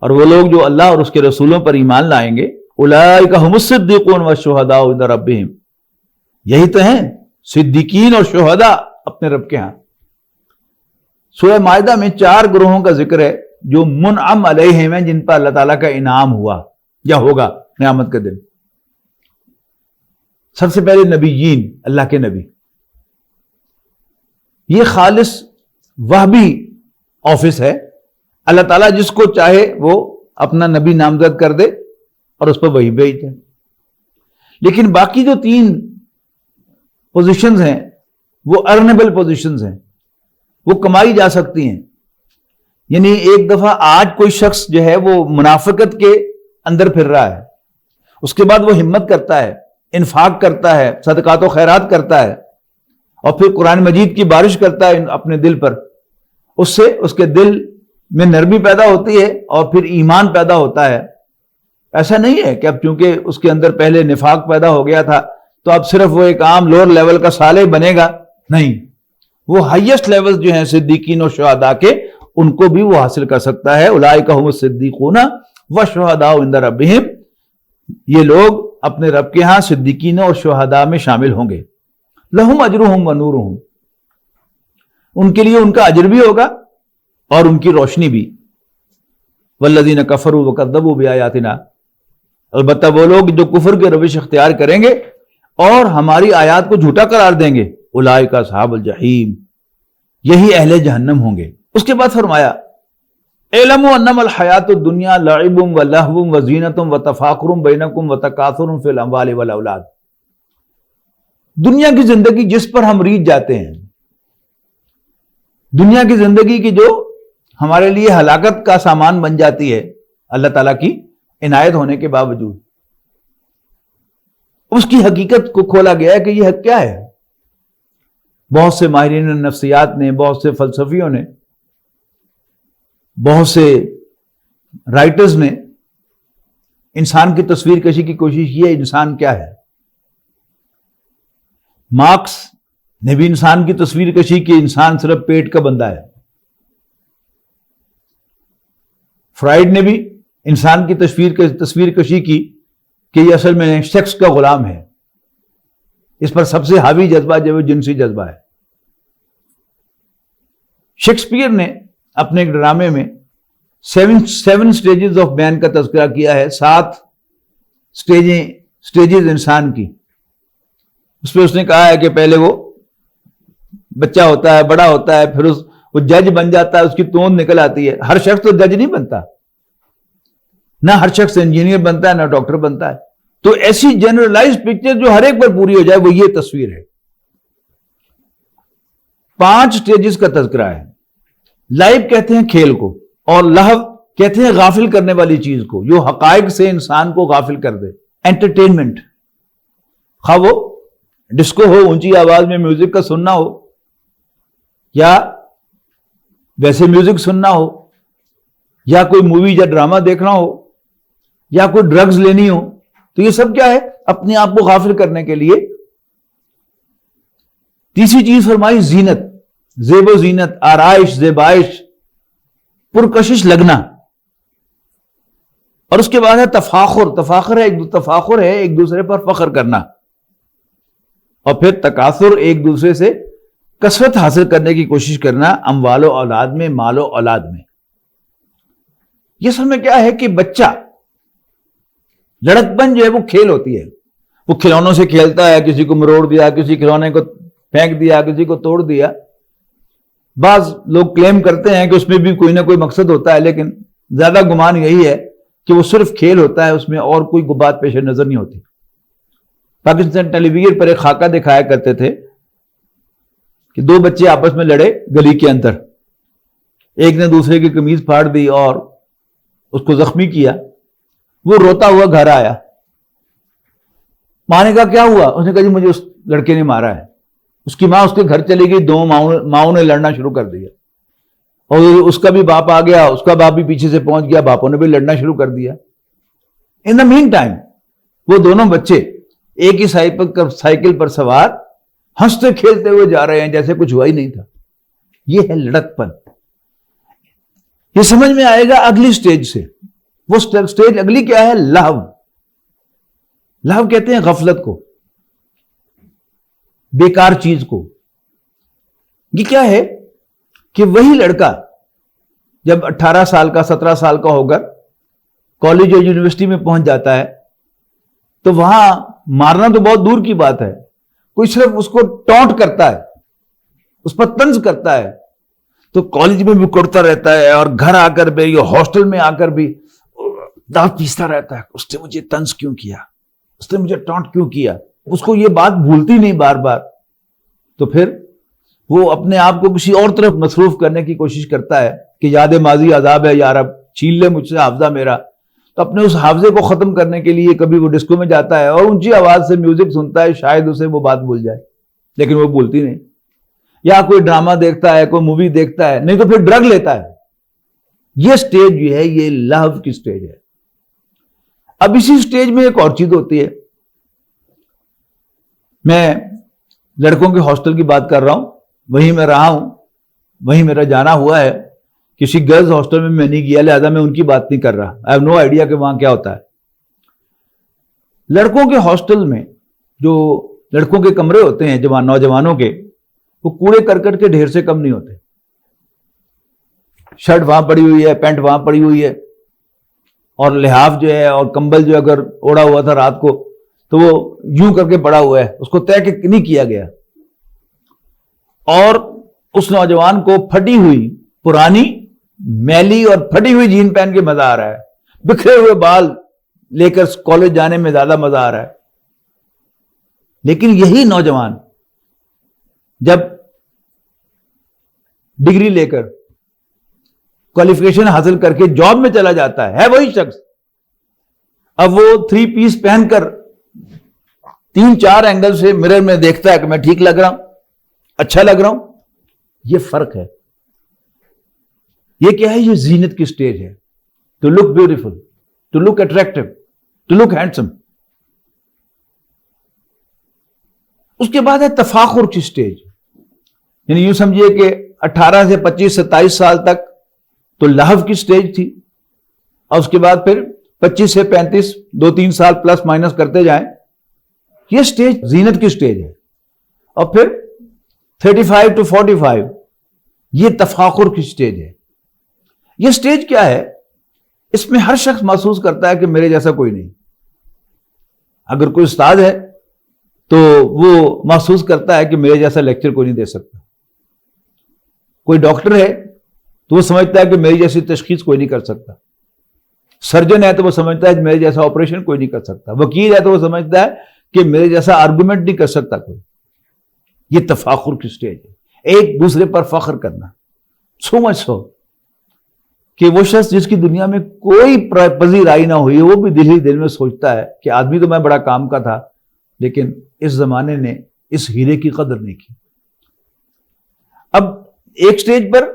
اور وہ لوگ جو اللہ اور اس کے رسولوں پر ایمان لائیں گے، اولئک ھم الصدیقون والشہداء عند ربہم، یہی تو ہیں صدیقین اور شہداء اپنے رب کے ہاں۔ سورہ مائدہ میں 4 گروہوں کا ذکر ہے جو منعم علیہم ہیں، جن پر اللہ تعالیٰ کا انعام ہوا یا ہوگا قیامت کے دن۔ سب سے پہلے نبیین، اللہ کے نبی، یہ خالص وہبی آفس ہے، اللہ تعالیٰ جس کو چاہے وہ اپنا نبی نامزد کر دے اور اس پر وحی بھیج دے۔ لیکن باقی جو 3 پوزیشنز ہیں وہ ارنیبل پوزیشنز ہیں، وہ کمائی جا سکتی ہیں۔ یعنی ایک دفعہ آج کوئی شخص جو ہے وہ منافقت کے اندر پھر رہا ہے، اس کے بعد وہ ہمت کرتا ہے، انفاق کرتا ہے، صدقات و خیرات کرتا ہے، اور پھر قرآن مجید کی بارش کرتا ہے اپنے دل پر، اس سے اس کے دل میں نرمی پیدا ہوتی ہے اور پھر ایمان پیدا ہوتا ہے۔ ایسا نہیں ہے کہ اب چونکہ اس کے اندر پہلے نفاق پیدا ہو گیا تھا تو اب صرف وہ ایک عام لوور لیول کا صالح بنے گا، نہیں، وہ ہائیسٹ لیول جو ہیں صدیقین اور شہداء کے، ان کو بھی وہ حاصل کر سکتا ہے۔ اولئک ھم الصدیقون والشہداء عند ربہم، یہ لوگ اپنے رب کے ہاں صدیقین اور شہداء میں شامل ہوں گے۔ لہم اجرہم ونورہم، ان کے لیے ان کا اجر بھی ہوگا اور ان کی روشنی بھی۔ والذین کفروا وکذبوا بآیاتنا، البتہ وہ لوگ جو کفر کے روش اختیار کریں گے اور ہماری آیات کو جھوٹا قرار دیں گے، اولئک اصحاب الجحیم، یہی اہل جہنم ہوں گے۔ اس کے بعد فرمایا اعلموا انما الحیات الدنیا لعب و لہو و زینت و تفاخر بینکم و تکاثر فی الاموال والاولاد. دنیا کی زندگی جس پر ہم ریجھ جاتے ہیں، دنیا کی زندگی کی جو ہمارے لیے ہلاکت کا سامان بن جاتی ہے اللہ تعالیٰ کی عنایت ہونے کے باوجود، اس کی حقیقت کو کھولا گیا ہے کہ یہ حق کیا ہے. بہت سے ماہرین نفسیات نے، بہت سے فلسفیوں نے، بہت سے رائٹرز نے انسان کی تصویر کشی کی کوشش کی ہے. انسان کیا ہے؟ مارکس نے بھی انسان کی تصویر کشی کی، انسان صرف پیٹ کا بندہ ہے. فرائیڈ نے بھی انسان کی تصویر کشی کی کہ یہ اصل میں سیکس کا غلام ہے. اس پر سب سے حاوی جذبہ جو ہے جنسی جذبہ ہے. شیکسپیئر نے اپنے ایک ڈرامے میں 7 سٹیجز آف مین کا تذکرہ کیا ہے، 7 سٹیجز انسان کی. اس پہ اس نے کہا ہے کہ پہلے وہ بچہ ہوتا ہے، بڑا ہوتا ہے، پھر وہ جج بن جاتا ہے، اس کی توند نکل آتی ہے. ہر شخص تو جج نہیں بنتا، نہ ہر شخص انجینئر بنتا ہے، نہ ڈاکٹر بنتا ہے. تو ایسی جنرلائز پکچر جو ہر ایک پر پوری ہو جائے وہ یہ تصویر ہے. 5 سٹیجز کا تذکرہ ہے. لائب کہتے ہیں کھیل کو، اور لہو کہتے ہیں غافل کرنے والی چیز کو جو حقائق سے انسان کو غافل کر دے. انٹرٹینمنٹ، خواہ وہ ڈسکو ہو، اونچی آواز میں میوزک کا سننا ہو، یا ویسے میوزک سننا ہو، یا کوئی مووی یا ڈرامہ دیکھنا ہو، یا کوئی ڈرگز لینی ہو، تو یہ سب کیا ہے؟ اپنے آپ کو غافل کرنے کے لیے. تیسری چیز فرمائی زینت، زیب و زینت، آرائش، زیبائش، پرکشش لگنا. اور اس کے بعد ہے تفاخر. تفاخر ہے ایک دوسرے پر فخر کرنا. اور پھر تکاثر، ایک دوسرے سے کثرت حاصل کرنے کی کوشش کرنا، اموال و اولاد میں، مال و اولاد میں. یہ سب میں کیا ہے کہ بچہ لڑکپن جو ہے وہ کھیل ہوتی ہے. وہ کھلونوں سے کھیلتا ہے، کسی کو مروڑ دیا، کسی کھلونے کو پھینک دیا، کسی کو توڑ دیا. بعض لوگ کلیم کرتے ہیں کہ اس میں بھی کوئی نہ کوئی مقصد ہوتا ہے، لیکن زیادہ گمان یہی ہے کہ وہ صرف کھیل ہوتا ہے، اس میں اور کوئی بات پیش نظر نہیں ہوتی. پاکستان ٹیلی ویژن پر ایک خاکہ دکھایا کرتے تھے کہ 2 بچے آپس میں لڑے گلی کے اندر. ایک نے دوسرے کی قمیض پھاڑ دی اور اس کو زخمی کیا. وہ روتا ہوا گھر آیا. ماں نے کہا کیا ہوا؟ اس نے کہا جی مجھے اس لڑکے نے مارا ہے. اس کی ماں اس کے گھر چلی گئی. 2 ماؤں نے لڑنا شروع کر دیا، اور اس کا بھی باپ آ گیا، اس کا باپ بھی پیچھے سے پہنچ گیا، باپوں نے بھی لڑنا شروع کر دیا. ان دا مین ٹائم وہ دونوں بچے ایک ہی سائیکل پر سوار ہنستے کھیلتے ہوئے جا رہے ہیں جیسے کچھ ہوا ہی نہیں تھا. یہ ہے لڑکپن. یہ سمجھ میں آئے گا اگلی سٹیج سے. وہ سٹیج اگلی کیا ہے؟ لہو. لہو کہتے ہیں غفلت کو، بیکار چیز کو. یہ کیا ہے کہ وہی لڑکا جب 18 سال کا، 17 سال کا ہوگا، کالج اور یونیورسٹی میں پہنچ جاتا ہے، تو وہاں مارنا تو بہت دور کی بات ہے، کوئی صرف اس کو ٹونٹ کرتا ہے، اس پر طنز کرتا ہے، تو کالج میں بھی کرتا رہتا ہے، اور گھر آ کر بھی، ہاسٹل میں آ کر بھی دانت پیستا رہتا ہے. اس نے مجھے طنز کیوں کیا، اس نے مجھے ٹونٹ کیوں کیا. اس کو یہ بات بھولتی نہیں بار بار. تو پھر وہ اپنے آپ کو کسی اور طرف مصروف کرنے کی کوشش کرتا ہے کہ یاد ماضی عذاب ہے یا رب، چھین لے مجھ سے حافظہ میرا. تو اپنے اس حافظے کو ختم کرنے کے لیے کبھی وہ ڈسکو میں جاتا ہے اور اونچی آواز سے میوزک سنتا ہے، شاید اسے وہ بات بھول جائے، لیکن وہ بھولتی نہیں. یا کوئی ڈرامہ دیکھتا ہے، کوئی مووی دیکھتا ہے، نہیں تو پھر ڈرگ لیتا ہے. یہ سٹیج جو ہے یہ لہو کی سٹیج ہے. اب اسی سٹیج میں ایک اور چیز ہوتی ہے. میں لڑکوں کے ہاسٹل کی بات کر رہا ہوں، وہیں میں رہا ہوں، وہیں میرا جانا ہوا ہے. کسی گرلز ہاسٹل میں نہیں گیا، لہذا میں ان کی بات نہیں کر رہا. I have no idea کہ وہاں کیا ہوتا ہے. لڑکوں کے ہاسٹل میں جو لڑکوں کے کمرے ہوتے ہیں نوجوانوں کے، وہ کوڑے کرکٹ کے ڈھیر سے کم نہیں ہوتے. شرٹ وہاں پڑی ہوئی ہے، پینٹ وہاں پڑی ہوئی ہے، اور لحاف جو ہے اور کمبل جو اگر اوڑا ہوا تھا رات کو تو وہ یوں کر کے پڑا ہوا ہے، اس کو طے نہیں کیا گیا. اور اس نوجوان کو پھٹی ہوئی پرانی میلی اور پھٹی ہوئی جین پہن کے مزہ آ رہا ہے، بکھرے ہوئے بال لے کر کالج جانے میں زیادہ مزہ آ رہا ہے. لیکن یہی نوجوان جب ڈگری لے کر کوالیفیکیشن حاصل کر کے جاب میں چلا جاتا ہے وہی شخص اب وہ 3 پیس پہن کر 3-4 اینگل سے مرر میں دیکھتا ہے کہ میں ٹھیک لگ رہا ہوں، اچھا لگ رہا ہوں. یہ فرق ہے. یہ کیا ہے؟ یہ زینت کی سٹیج ہے. To look beautiful, to look attractive, to look handsome. اس کے بعد ہے تفاخر کی سٹیج. یعنی یوں سمجھیے کہ 18 سے 25-27 سال تک تو لہو کی سٹیج تھی، اور اس کے بعد پھر 25 سے 35 2-3 سال پلس مائنس کرتے جائیں، یہ سٹیج زینت کی سٹیج ہے. اور پھر 35 to 45 یہ تفاخر کی سٹیج ہے. یہ سٹیج کیا ہے؟ اس میں ہر شخص محسوس کرتا ہے کہ میرے جیسا کوئی نہیں. اگر کوئی استاد ہے تو وہ محسوس کرتا ہے کہ میرے جیسا لیکچر کوئی نہیں دے سکتا. کوئی ڈاکٹر ہے تو وہ سمجھتا ہے کہ میری جیسی تشخیص کوئی نہیں کر سکتا. سرجن ہے تو وہ سمجھتا ہے کہ میرے جیسا آپریشن کوئی نہیں کر سکتا. وکیل ہے تو وہ سمجھتا ہے کہ میرے جیسا آرگومنٹ نہیں کر سکتا کوئی. یہ تفاخر کی سٹیج ہے، ایک دوسرے پر فخر کرنا. سو مچ سو کہ وہ شخص جس کی دنیا میں کوئی پذیرائی نہ ہوئی، وہ بھی دل ہی دل میں سوچتا ہے کہ آدمی تو میں بڑا کام کا تھا، لیکن اس زمانے نے اس ہیرے کی قدر نہیں کی. اب ایک سٹیج پر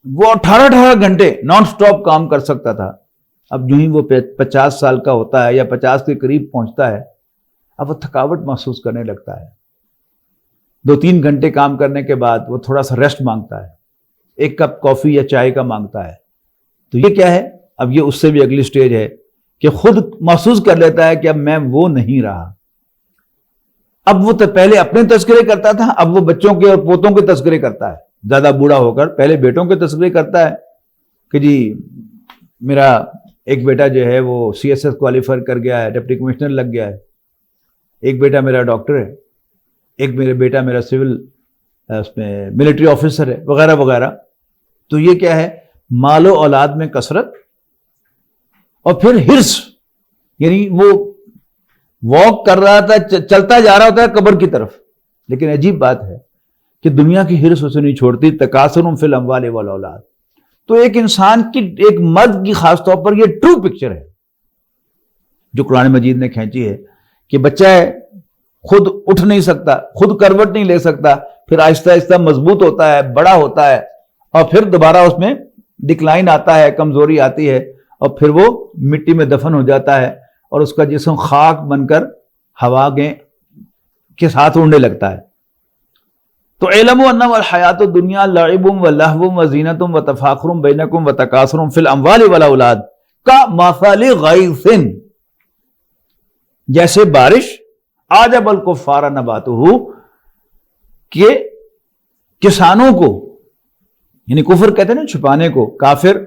وہ 18 گھنٹے نان سٹاپ کام کر سکتا تھا. اب جو ہی وہ 50 سال کا ہوتا ہے یا 50 کے قریب پہنچتا ہے، اب وہ تھکاوٹ محسوس کرنے لگتا ہے. 2-3 گھنٹے کام کرنے کے بعد وہ تھوڑا سا ریسٹ مانگتا ہے، ایک کپ کافی یا چائے کا مانگتا ہے. تو یہ کیا ہے؟ اب یہ اس سے بھی اگلی سٹیج ہے کہ خود محسوس کر لیتا ہے کہ اب میں وہ نہیں رہا. اب وہ پہلے اپنے تذکرے کرتا تھا، اب وہ بچوں کے اور پوتوں کے تذکرے کرتا ہے. زیادہ بوڑھا ہو کر پہلے بیٹوں کے تذکرے کرتا ہے کہ جی میرا ایک بیٹا جو ہے وہ CSS کوالیفائی کر گیا ہے، ڈپٹی کمشنر لگ گیا ہے. ایک بیٹا میرا ڈاکٹر ہے، ایک میرے بیٹا میرا سول اس میں ملٹری آفیسر ہے، وغیرہ وغیرہ. تو یہ کیا ہے؟ مال و اولاد میں کثرت، اور پھر ہرس. یعنی وہ واک کر رہا تھا، چلتا جا رہا ہوتا ہے قبر کی طرف، لیکن عجیب بات ہے کہ دنیا کی ہرس اسے نہیں چھوڑتی. تکاثر فی الاموال والاولاد. تو ایک انسان کی، ایک مرد کی خاص طور پر یہ ٹرو پکچر ہے جو قرآن مجید نے کھینچی ہے کہ بچہ ہے، خود اٹھ نہیں سکتا، خود کروٹ نہیں لے سکتا، پھر آہستہ آہستہ مضبوط ہوتا ہے، بڑا ہوتا ہے، اور پھر دوبارہ اس میں ڈکلائن آتا ہے، کمزوری آتی ہے، اور پھر وہ مٹی میں دفن ہو جاتا ہے، اور اس کا جسم خاک بن کر ہوا کے ساتھ اڑنے لگتا ہے. تو اعلموا انما الحیات الدنیا لعب ولہو وزینۃ وتفاخر بینکم وتکاثر فی الاموال والاولاد کمثل غیث، جیسے بارش اعجب الکفار نباتہ، کہ کسانوں کو، یعنی کفر کہتے ہیں نا چھپانے کو، کافر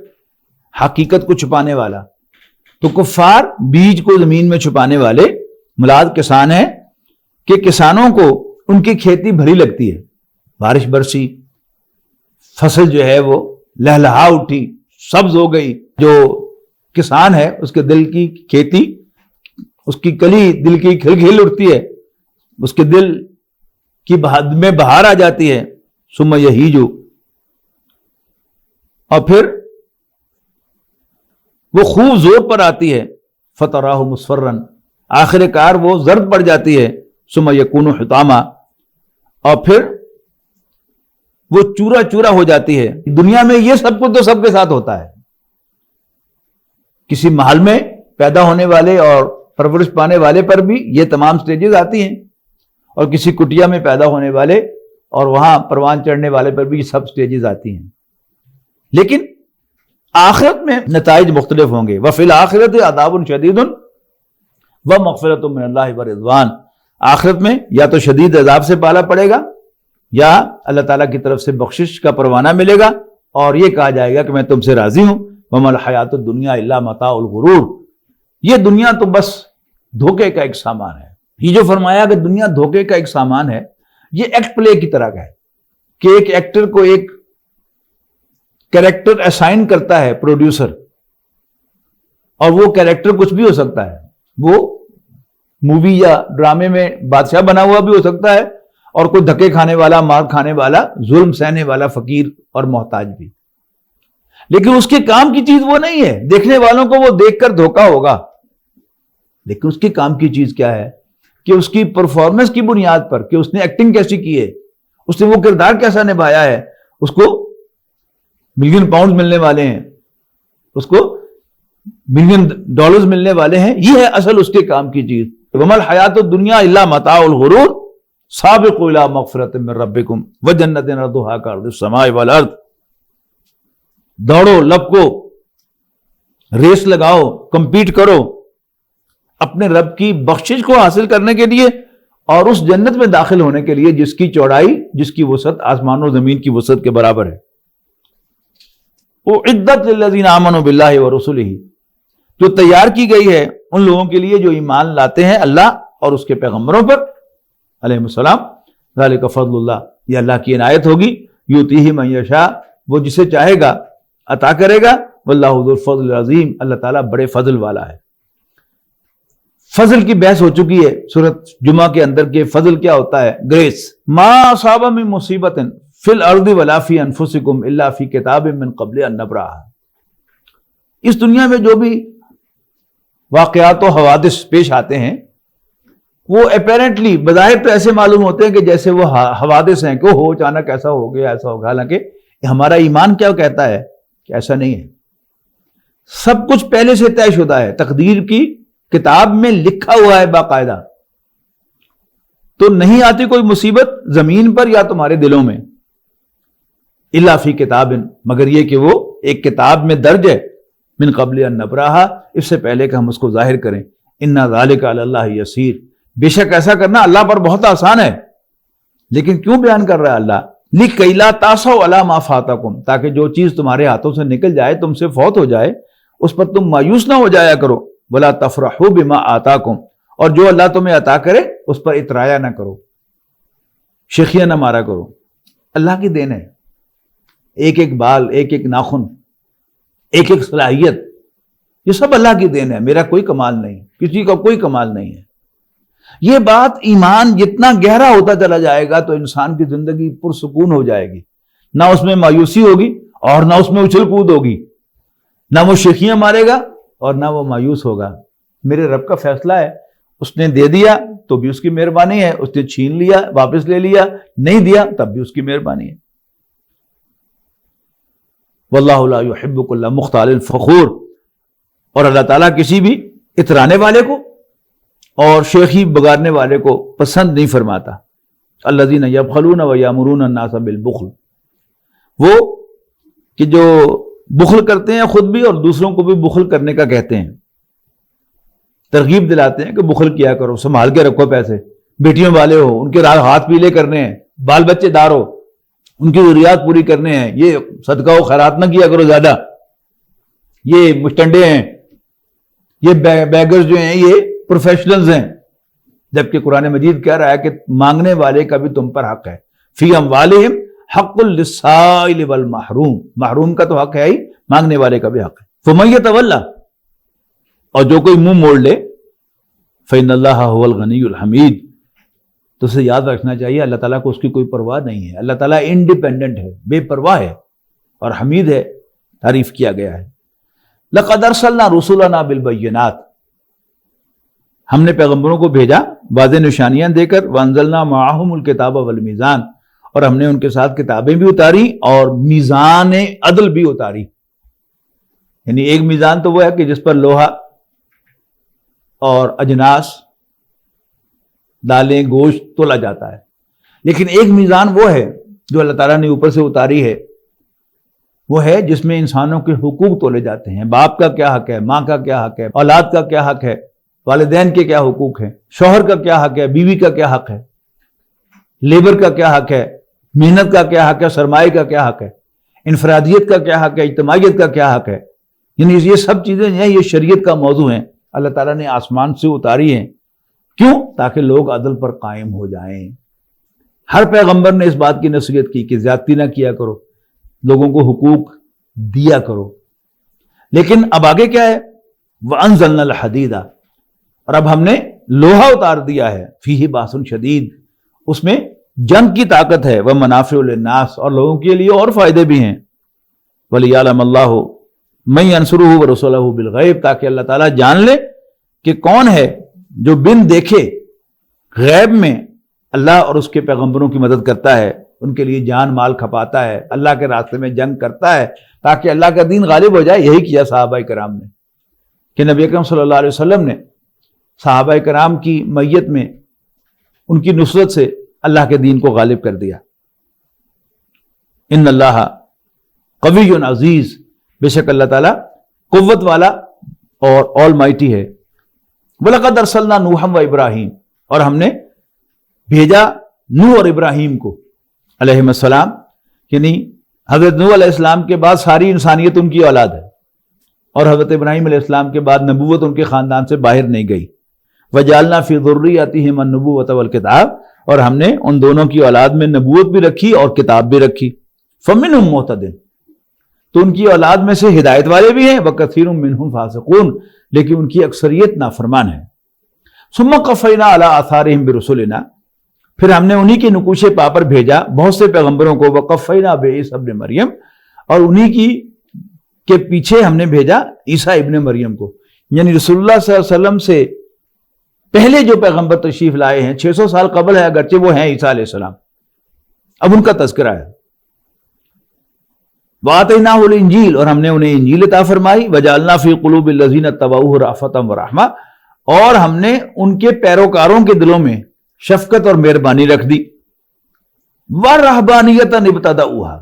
حقیقت کو چھپانے والا، تو کفار بیج کو زمین میں چھپانے والے، مراد کسان ہیں کہ کسانوں کو ان کی کھیتی بھری لگتی ہے، بارش برسی، فصل جو ہے وہ لہلہا اٹھی، سبز ہو گئی. جو کسان ہے اس کے دل کی کھیتی، اس کی کلی دل کی کھل کھل اٹھتی ہے، اس کے دل کی میں بہار آ جاتی ہے. ثم یہیج، اور پھر وہ خوب زور پر آتی ہے. فتراہ مصفرا، آخر کار وہ زرد پڑ جاتی ہے. ثم یکون حطاما، اور پھر وہ چورا چورا ہو جاتی ہے. دنیا میں یہ سب کچھ تو سب کے ساتھ ہوتا ہے. کسی محل میں پیدا ہونے والے اور پرورش پانے والے پر بھی یہ تمام سٹیجز آتی ہیں، اور کسی کٹیا میں پیدا ہونے والے اور وہاں پروان چڑھنے والے پر بھی یہ سب سٹیجز آتی ہیں. لیکن آخرت میں نتائج مختلف ہوں گے. وفی الآخرۃ عذاب شدید ومغفرۃ من اللہ ورضوان. آخرت میں یا تو شدید عذاب سے پالا پڑے گا، یا اللہ تعالیٰ کی طرف سے بخشش کا پروانہ ملے گا، اور یہ کہا جائے گا کہ میں تم سے راضی ہوں. وما الحیات الدنیا الا متاع الغرور. یہ دنیا تو بس دھوکے کا ایک سامان ہے. یہ جو فرمایا کہ دنیا دھوکے کا ایک سامان ہے، یہ ایکٹ پلے کی طرح کا ہے کہ ایک ایکٹر کو ایک کیریکٹر اسائن کرتا ہے پروڈیوسر، اور وہ کیریکٹر کچھ بھی ہو سکتا ہے، وہ مووی یا ڈرامے میں بادشاہ بنا ہوا بھی ہو سکتا ہے، اور کوئی دھکے کھانے والا، مار کھانے والا، ظلم سہنے والا فقیر اور محتاج بھی، لیکن اس کے کام کی چیز وہ نہیں ہے۔ دیکھنے والوں کو وہ دیکھ کر دھوکا ہوگا، لیکن اس کے کام کی چیز کیا ہے کہ اس کی پرفارمنس کی بنیاد پر، کہ اس نے ایکٹنگ کیسی کی ہے، اس نے وہ کردار کیسا نبھایا ہے، اس کو ملین پاؤنڈ ملنے والے ہیں، اس کو ملین ڈالرز ملنے والے ہیں، یہ ہے اصل اس کے کام کی چیز۔ وَمَا الْحَيَاةُ الدُّنْيَا إِلَّا مَتَاعُ الْغُرُورِ سَابِقُوا إِلَىٰ مَغْفِرَةٍ مِّن رَّبِّكُمْ وَجَنَّةٍ عَرْضُهَا كَعَرْضِ السَّمَاءِ وَالْأَرْضِ، دوڑو، لپکو، ریس لگاؤ، کمپیٹ کرو اپنے رب کی بخشش کو حاصل کرنے کے لیے اور اس جنت میں داخل ہونے کے لیے جس کی چوڑائی، جس کی وسعت آسمان و زمین کی وسعت کے برابر ہے۔ اعدت للذین آمنوا باللہ ورسلہ، جو تیار کی گئی ہے ان لوگوں کے لیے جو ایمان لاتے ہیں اللہ اور اس کے پیغمبروں پر علیہ السلام۔ ذالک فضل اللہ، یہ اللہ کی عنایت ہوگی، یؤتیہ من یشاء، وہ جسے چاہے گا عطا کرے گا، واللہ ذو الفضل العظیم، اللہ تعالیٰ بڑے فضل والا ہے۔ فضل کی بحث ہو چکی ہے سورۃ جمعہ کے اندر کہ فضل کیا ہوتا ہے، گریس۔ ما اصاب من مصیبت فی الارض ولا فی انفسکم الا فی کتاب من قبل ان نبرأها، اس دنیا میں جو بھی واقعات و حوادث پیش آتے ہیں وہ اپیرنٹلی بظاہر تو ایسے معلوم ہوتے ہیں کہ جیسے وہ حوادث ہیں کہ ہو اچانک ایسا ہو گیا، ایسا ہوگا، حالانکہ ہمارا ایمان کیا کہتا ہے کہ ایسا نہیں ہے، سب کچھ پہلے سے طے شدہ ہے، تقدیر کی کتاب میں لکھا ہوا ہے باقاعدہ۔ تو نہیں آتی کوئی مصیبت زمین پر یا تمہارے دلوں میں، الا فی کتاب، مگر یہ کہ وہ ایک کتاب میں درج ہے، من قبل ان نبرأها، اس سے پہلے کہ ہم اس کو ظاہر کریں۔ ان ذالک علی اللہ یسیر، بے شک ایسا کرنا اللہ پر بہت آسان ہے، لیکن کیوں بیان کر رہا ہے اللہ؟ لِكَيْ لَا تَأْسَوْا عَلَىٰ مَا فَاتَكُمْ، تاکہ جو چیز تمہارے ہاتھوں سے نکل جائے، تم سے فوت ہو جائے، اس پر تم مایوس نہ ہو جایا کرو۔ وَلَا تَفْرَحُوا بِمَا آتَاكُمْ، اور جو اللہ تمہیں عطا کرے اس پر اترایا نہ کرو، شیخیاں نہ مارا کرو۔ اللہ کی دین ہے، ایک ایک بال، ایک ایک ناخن، ایک ایک صلاحیت، یہ سب اللہ کی دین ہے، میرا کوئی کمال نہیں، کسی کا کوئی کمال نہیں ہے۔ یہ بات ایمان جتنا گہرا ہوتا چلا جائے گا تو انسان کی زندگی پرسکون ہو جائے گی، نہ اس میں مایوسی ہوگی اور نہ اس میں اچھل کود ہوگی، نہ وہ شیخیاں مارے گا اور نہ وہ مایوس ہوگا۔ میرے رب کا فیصلہ ہے، اس نے دے دیا تو بھی اس کی مہربانی ہے، اس نے چھین لیا واپس لے لیا، نہیں دیا تب بھی اس کی مہربانی ہے۔ واللہ لا يحب كل مختال فخور، اور اللہ تعالیٰ کسی بھی اترانے والے کو اور شیخی بگاڑنے والے کو پسند نہیں فرماتا۔ الذین یبخلون ویامرون الناس بالبخل، وہ کہ جو بخل کرتے ہیں خود بھی اور دوسروں کو بھی بخل کرنے کا کہتے ہیں، ترغیب دلاتے ہیں کہ بخل کیا کرو، سنبھال کے رکھو پیسے، بیٹیوں والے ہو ان کے ہاتھ پیلے کرنے ہیں، بال بچے دار ہو ان کی ضروریات پوری کرنے ہیں، یہ صدقہ و خیرات نہ کیا کرو زیادہ، یہ مشٹنڈے ہیں، یہ بیگرز جو ہیں یہ پروفیشنلز ہیں، جبکہ قرآن مجید کہہ رہا ہے کہ مانگنے والے کا بھی تم پر حق ہے۔ فی اموالہم حق للسائل والمحروم، محروم کا تو حق ہے ہی، مانگنے والے کا بھی حق ہے۔ فمن یتولی، اور جو کوئی منہ موڑ لے، فإن اللہ هو الغنی الحمید، تو اسے یاد رکھنا چاہیے اللہ تعالیٰ کو اس کی کوئی پرواہ نہیں ہے، اللہ تعالیٰ انڈیپینڈنٹ ہے، بے پرواہ ہے اور حمید ہے، تعریف کیا گیا ہے۔ لقد ارسلنا رسلنا بالبینات، ہم نے پیغمبروں کو بھیجا واضح نشانیاں دے کر، وانزلنا معہم الکتاب والمیزان، اور ہم نے ان کے ساتھ کتابیں بھی اتاری اور میزان عدل بھی اتاری۔ یعنی ایک میزان تو وہ ہے کہ جس پر لوہا اور اجناس، دالیں، گوشت تولا جاتا ہے، لیکن ایک میزان وہ ہے جو اللہ تعالیٰ نے اوپر سے اتاری ہے، وہ ہے جس میں انسانوں کے حقوق تولے جاتے ہیں۔ باپ کا کیا حق ہے، ماں کا کیا حق ہے، اولاد کا کیا حق ہے، والدین کے کیا حقوق ہیں، شوہر کا کیا حق ہے، بیوی کا کیا حق ہے، لیبر کا کیا حق ہے، محنت کا کیا حق ہے، سرمایہ کا کیا حق ہے، انفرادیت کا کیا حق ہے، اجتماعیت کا کیا حق ہے۔ یعنی یہ سب چیزیں ہیں، یہ شریعت کا موضوع ہیں، اللہ تعالیٰ نے آسمان سے اتاری ہیں۔ کیوں؟ تاکہ لوگ عدل پر قائم ہو جائیں۔ ہر پیغمبر نے اس بات کی نصیحت کی کہ زیادتی نہ کیا کرو، لوگوں کو حقوق دیا کرو. لیکن اب آگے کیا ہے؟ وَأَنزَلْنَا الْحَدِيدَ، اور اب ہم نے لوہا اتار دیا ہے، فِيهِ بَأْسٌ شَدِيد، اس میں جنگ کی طاقت ہے، وَمَنَافِعُ لِلنَّاسِ، اور لوگوں کے لیے اور فائدے بھی ہیں، وَلِيَعْلَمَ اللَّهُ مَن يَنْصُرُهُ وَرُسُلَهُ بِالْغَيْبِ، تاکہ اللہ تعالیٰ جان لے کہ کون ہے جو بن دیکھے غیب میں اللہ اور اس کے پیغمبروں کی مدد کرتا ہے، ان کے لیے جان مال کھپاتا ہے، اللہ کے راستے میں جنگ کرتا ہے تاکہ اللہ کا دین غالب ہو جائے. یہی کیا صحابہ کرام نے کہ نبی اکرم صلی اللہ علیہ وسلم نے صحابہ کرام کی میت میں ان کی نصرت سے اللہ کے دین کو غالب کر دیا. ان اللہ قوی عزیز، بے شک اللہ تعالیٰ قوت والا اور آل مائٹی ہے. وَلَقَدْ أَرْسَلْنَا نُوحًا وَإِبْرَاهِيمَ، اور ہم نے بھیجا نوح اور ابراہیم کو علیہم السلام، یعنی حضرت نوح علیہ السلام کے بعد ساری انسانیت ان کی اولاد ہے، اور حضرت ابراہیم علیہ السلام کے بعد نبوت ان کے خاندان سے باہر نہیں گئی. وَجَعَلْنَا فِي ذُرِّيَّتِهِمْ النُّبُوَّةَ وَالْكِتَابَ، اور ہم نے ان دونوں کی اولاد میں نبوت بھی رکھی اور کتاب بھی رکھی. فَمِنْهُمْ مُهْتَدٍ، تو ان کی اولاد میں سے ہدایت والے بھی ہیں، وَكَثِيرٌ مِّنْهُمْ فَاسِقُونَ، لیکن ان کی اکثریت نافرمان ہے. ثُمَّ قَفَّيْنَا عَلَىٰ آثَارِهِمْ بِرُسُلِنَا، پھر ہم نے انہی کے نقوش پا پر بھیجا بہت سے پیغمبروں کو. وَقَفَّيْنَا بِعِیسَىٰ ابْنِ مریم، اور انہی کی کے پیچھے ہم نے بھیجا عیسیٰ ابن مریم کو، یعنی رسول اللہ صلی اللہ علیہ وسلم سے پہلے جو پیغمبر تشریف لائے ہیں 600 سال قبل ہے اگرچہ، وہ ہیں عیسیٰ علیہ السلام. اب ان کا تذکرہ ہے. وَآتَيْنَاهُ الْإِنْجِيلَ، اور ہم نے انہیں انجیل عطا فرمائی. وَجَعَلْنَا فِي قُلُوبِ الَّذِينَ اتَّبَعُوهُ رَأْفَةً وَرَحْمَةً، اور ہم نے ان کے پیروکاروں کے دلوں میں شفقت اور مہربانی رکھ دی. وَرَهْبَانِيَّةً ابْتَدَعُوهَا،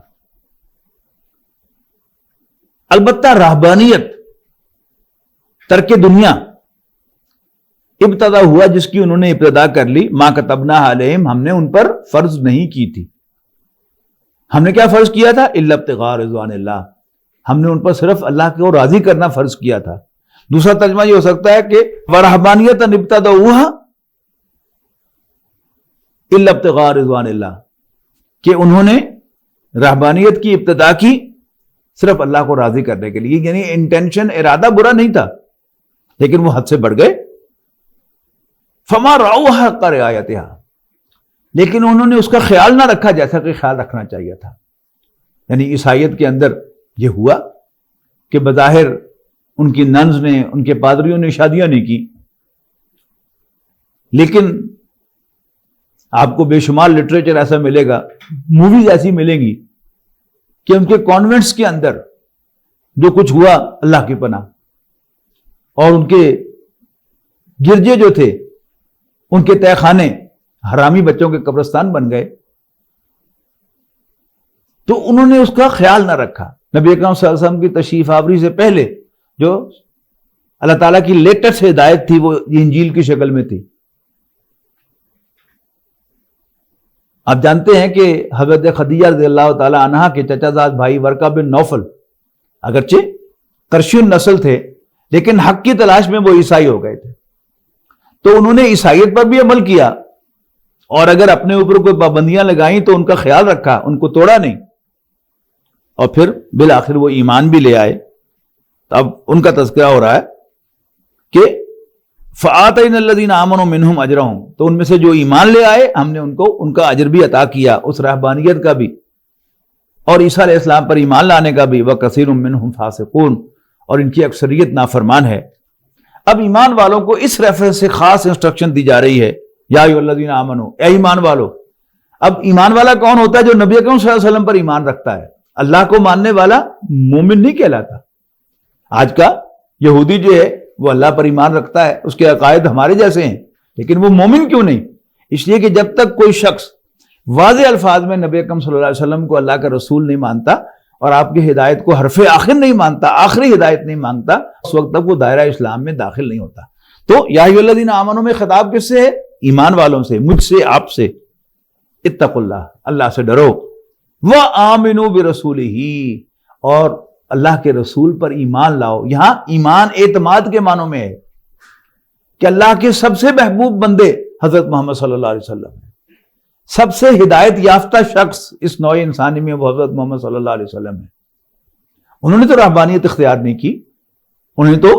البتہ رہبانیت، ترک دنیا، ابتدا ہوا جس کی انہوں نے ابتدا کر لی. مَا كَتَبْنَاهَا عَلَيْهِمْ، ہم نے ان پر فرض نہیں کی تھی. ہم نے کیا فرض کیا تھا؟ إِلَّا ابْتِغَاءَ رِضْوَانِ اللَّهِ، ہم نے ان پر صرف اللہ کو راضی کرنا فرض کیا تھا. دوسرا ترجمہ یہ ہو سکتا ہے کہ وَرَهْبَانِيَّةً ابْتَدَعُوهَا إِلَّا ابْتِغَاءَ رِضْوَانِ اللَّهِ، کہ انہوں نے رہبانیت کی ابتدا کی صرف اللہ کو راضی کرنے کے لیے، یعنی انٹینشن، ارادہ برا نہیں تھا، لیکن وہ حد سے بڑھ گئے. فَمَا رَعَوْهَا حَقَّ رِعَایَتِهَا، لیکن انہوں نے اس کا خیال نہ رکھا جیسا کہ خیال رکھنا چاہیے تھا. یعنی عیسائیت کے اندر یہ ہوا کہ بظاہر ان کی ننز نے، ان کے پادریوں نے شادیاں نہیں کی، لیکن آپ کو بے شمار لٹریچر ایسا ملے گا، موویز ایسی ملیں گی کہ ان کے کانوینٹس کے اندر جو کچھ ہوا اللہ کی پناہ، اور ان کے گرجے جو تھے ان کے تہہ خانے حرامی بچوں کے قبرستان بن گئے. تو انہوں نے اس کا خیال نہ رکھا. نبی اکرم صلی اللہ علیہ وسلم کی تشریف آوری سے پہلے جو اللہ تعالیٰ کی لیٹسٹ ہدایت تھی وہ انجیل کی شکل میں تھی. آپ جانتے ہیں کہ حضرت خدیجہ رضی اللہ تعالی عنہا کے چچا زاد بھائی ورقہ بن نوفل اگرچہ ترشین نسل تھے لیکن حق کی تلاش میں وہ عیسائی ہو گئے تھے. تو انہوں نے عیسائیت پر بھی عمل کیا، اور اگر اپنے اوپر کوئی پابندیاں لگائیں تو ان کا خیال رکھا، ان کو توڑا نہیں، اور پھر بالآخر وہ ایمان بھی لے آئے. تو اب ان کا تذکرہ ہو رہا ہے کہ فَآتَيْنَا الَّذِينَ آمَنُوا مِنْهُمْ أَجْرَهُمْ، تو ان میں سے جو ایمان لے آئے ہم نے ان کو ان کا اجر بھی عطا کیا، اس رہبانیت کا بھی اور عیسیٰ علیہ السلام پر ایمان لانے کا بھی. وَكَثِيرٌ مِّنْهُمْ فَاسِقُونَ، اور ان کی اکثریت نافرمان ہے. اب ایمان والوں کو اس ریفرنس سے خاص انسٹرکشن دی جا رہی ہے، یا ایھا الذین آمنوا، اے ایمان والو. اب ایمان والا کون ہوتا ہے؟ جو نبی اکرم صلی اللہ علیہ وسلم پر ایمان رکھتا ہے. اللہ کو ماننے والا مومن نہیں کہلاتا. آج کا یہودی جو ہے وہ اللہ پر ایمان رکھتا ہے، اس کے عقائد ہمارے جیسے ہیں، لیکن وہ مومن کیوں نہیں؟ اس لیے کہ جب تک کوئی شخص واضح الفاظ میں نبی اکرم صلی اللہ علیہ وسلم کو اللہ کا رسول نہیں مانتا اور آپ کی ہدایت کو حرف آخر نہیں مانتا، آخری ہدایت نہیں مانتا، اس وقت تک وہ دائرہ اسلام میں داخل نہیں ہوتا. تو یا ایھا الذین آمنوا میں خطاب کس سے ہے؟ ایمان والوں سے، مجھ سے، آپ سے. اتقوا اللہ، اللہ سے ڈرو. وآمنوا برسولہ، اور اللہ کے رسول پر ایمان لاؤ. یہاں ایمان اعتماد کے معنوں میں ہے کہ اللہ کے سب سے محبوب بندے حضرت محمد صلی اللہ علیہ وسلم، سب سے ہدایت یافتہ شخص اس نوع انسانی میں وہ حضرت محمد صلی اللہ علیہ وسلم ہے. انہوں نے تو رہبانیت اختیار نہیں کی، انہوں نے تو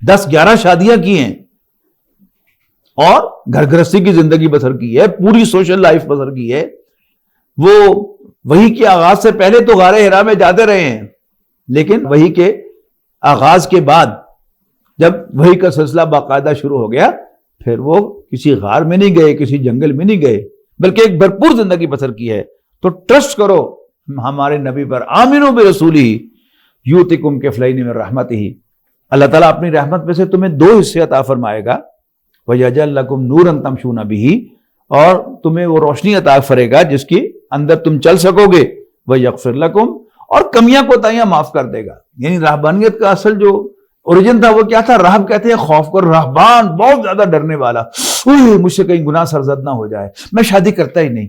10-11 شادیاں کی ہیں اور گھر گرہستی کی زندگی بسر کی ہے، پوری سوشل لائف بسر کی ہے۔ وہ وحی کے آغاز سے پہلے تو غار حرا میں جاتے رہے ہیں، لیکن وحی کے آغاز کے بعد جب وحی کا سلسلہ باقاعدہ شروع ہو گیا، پھر وہ کسی غار میں نہیں گئے، کسی جنگل میں نہیں گئے، بلکہ ایک بھرپور زندگی بسر کی ہے۔ تو ٹرسٹ کرو ہمارے نبی پر، آمنو برسولہ یؤتکم کفلین من رحمتہ، اللہ تعالیٰ اپنی رحمت میں سے تمہیں 2 حصے عطا فرمائے گا، وَيَجْعَلْ لَكُمْ نُورًا تَمْشُونَ بِهِ، اور تمہیں وہ روشنی عطا فرے گا جس کی اندر تم چل سکو گے، وَيَغْفِرْ لَكُمْ، اور کمیاں کوتاہیاں معاف کر دے گا۔ یعنی رہبانیت کا اصل جو اوریجن تھا وہ کیا تھا؟ راہب کہتے ہیں خوف کر، رہبان بہت زیادہ ڈرنے والا، مجھ سے کہیں گناہ سرزد نہ ہو جائے، میں شادی کرتا ہی نہیں،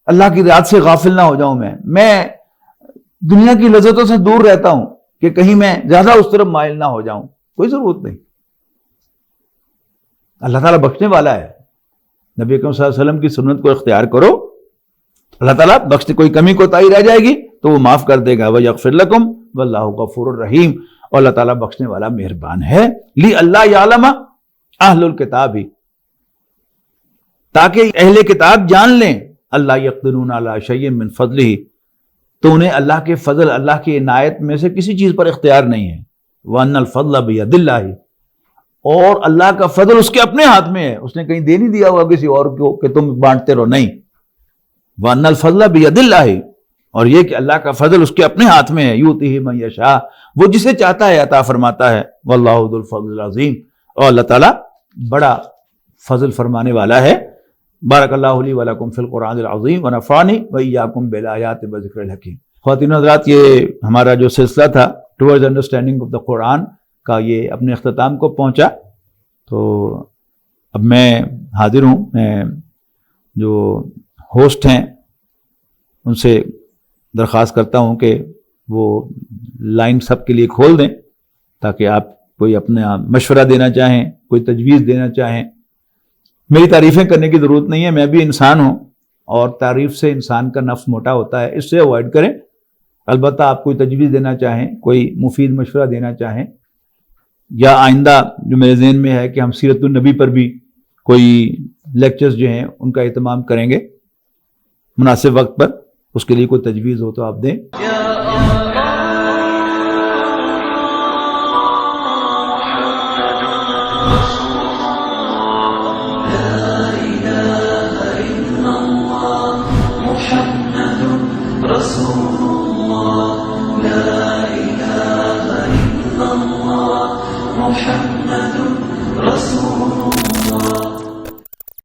اللہ کی رات سے غافل نہ ہو جاؤں، میں دنیا کی لذتوں سے دور رہتا ہوں کہ کہیں میں زیادہ اس طرف مائل نہ ہو جاؤں۔ کوئی ضرورت نہیں، اللہ تعالیٰ بخشنے والا ہے۔ نبی اکرم صلی اللہ علیہ وسلم کی سنت کو اختیار کرو، اللہ تعالیٰ بخشتے، کوئی کمی کوتاہی رہ جائے گی تو وہ معاف کر دے گا۔ وَيَغْفِرْ لَكُمْ وَاللَّهُ غَفُورٌ رَحِيمٌ، اور اللہ تعالیٰ بخشنے والا مہربان ہے۔ لِأَلَّا يَعْلَمَ أَهْلُ الْكِتَابِ، تاکہ اہل کتاب جان لیں، اللہ يَقْدِرُونَ عَلَى شَيْءٍ مِّن فَضْلِهِ، تو انہیں اللہ کے فضل، اللہ کی عنایت میں سے کسی چیز پر اختیار نہیں ہے۔ وَأَنَّ الْفَضْلَ بِيَدِ اللَّهِ، اور اللہ کا فضل اس کے اپنے ہاتھ میں ہے، اس نے کہیں دے نہیں دیا ہوا کسی اور کو کہ تم بانٹتے رہو، نہیں۔ وَأَنَّ الْفَضْلَ بِيَدِ اللَّهِ، اور یہ کہ اللہ کا فضل اس کے اپنے ہاتھ میں ہے، یؤتیہ من یشاء، وہ جسے چاہتا ہے عطا فرماتا ہے، واللہ ذو الفضل العظیم، اور اللہ تعالیٰ بڑا فضل فرمانے والا ہے۔ بارک اللہ لی ولکم فی القرآن العظیم ونفعنی وإیاکم بالآیات والذکر الحکیم۔ خواتین و حضرات، یہ ہمارا جو سلسلہ تھا ٹورڈز انڈرسٹینڈنگ آف دا قرآن کا، یہ اپنے اختتام کو پہنچا۔ تو اب میں حاضر ہوں، میں جو ہوسٹ ہیں ان سے درخواست کرتا ہوں کہ وہ لائن سب کے لیے کھول دیں، تاکہ آپ کوئی اپنا مشورہ دینا چاہیں، کوئی تجویز دینا چاہیں۔ میری تعریفیں کرنے کی ضرورت نہیں ہے، میں بھی انسان ہوں، اور تعریف سے انسان کا نفس موٹا ہوتا ہے، اس سے اوائڈ کریں۔ البتہ آپ کوئی تجویز دینا چاہیں، کوئی مفید مشورہ دینا چاہیں، یا آئندہ جو میرے ذہن میں ہے کہ ہم سیرت النبی پر بھی کوئی لیکچرز جو ہیں ان کا اہتمام کریں گے مناسب وقت پر، اس کے لیے کوئی تجویز ہو تو آپ دیں۔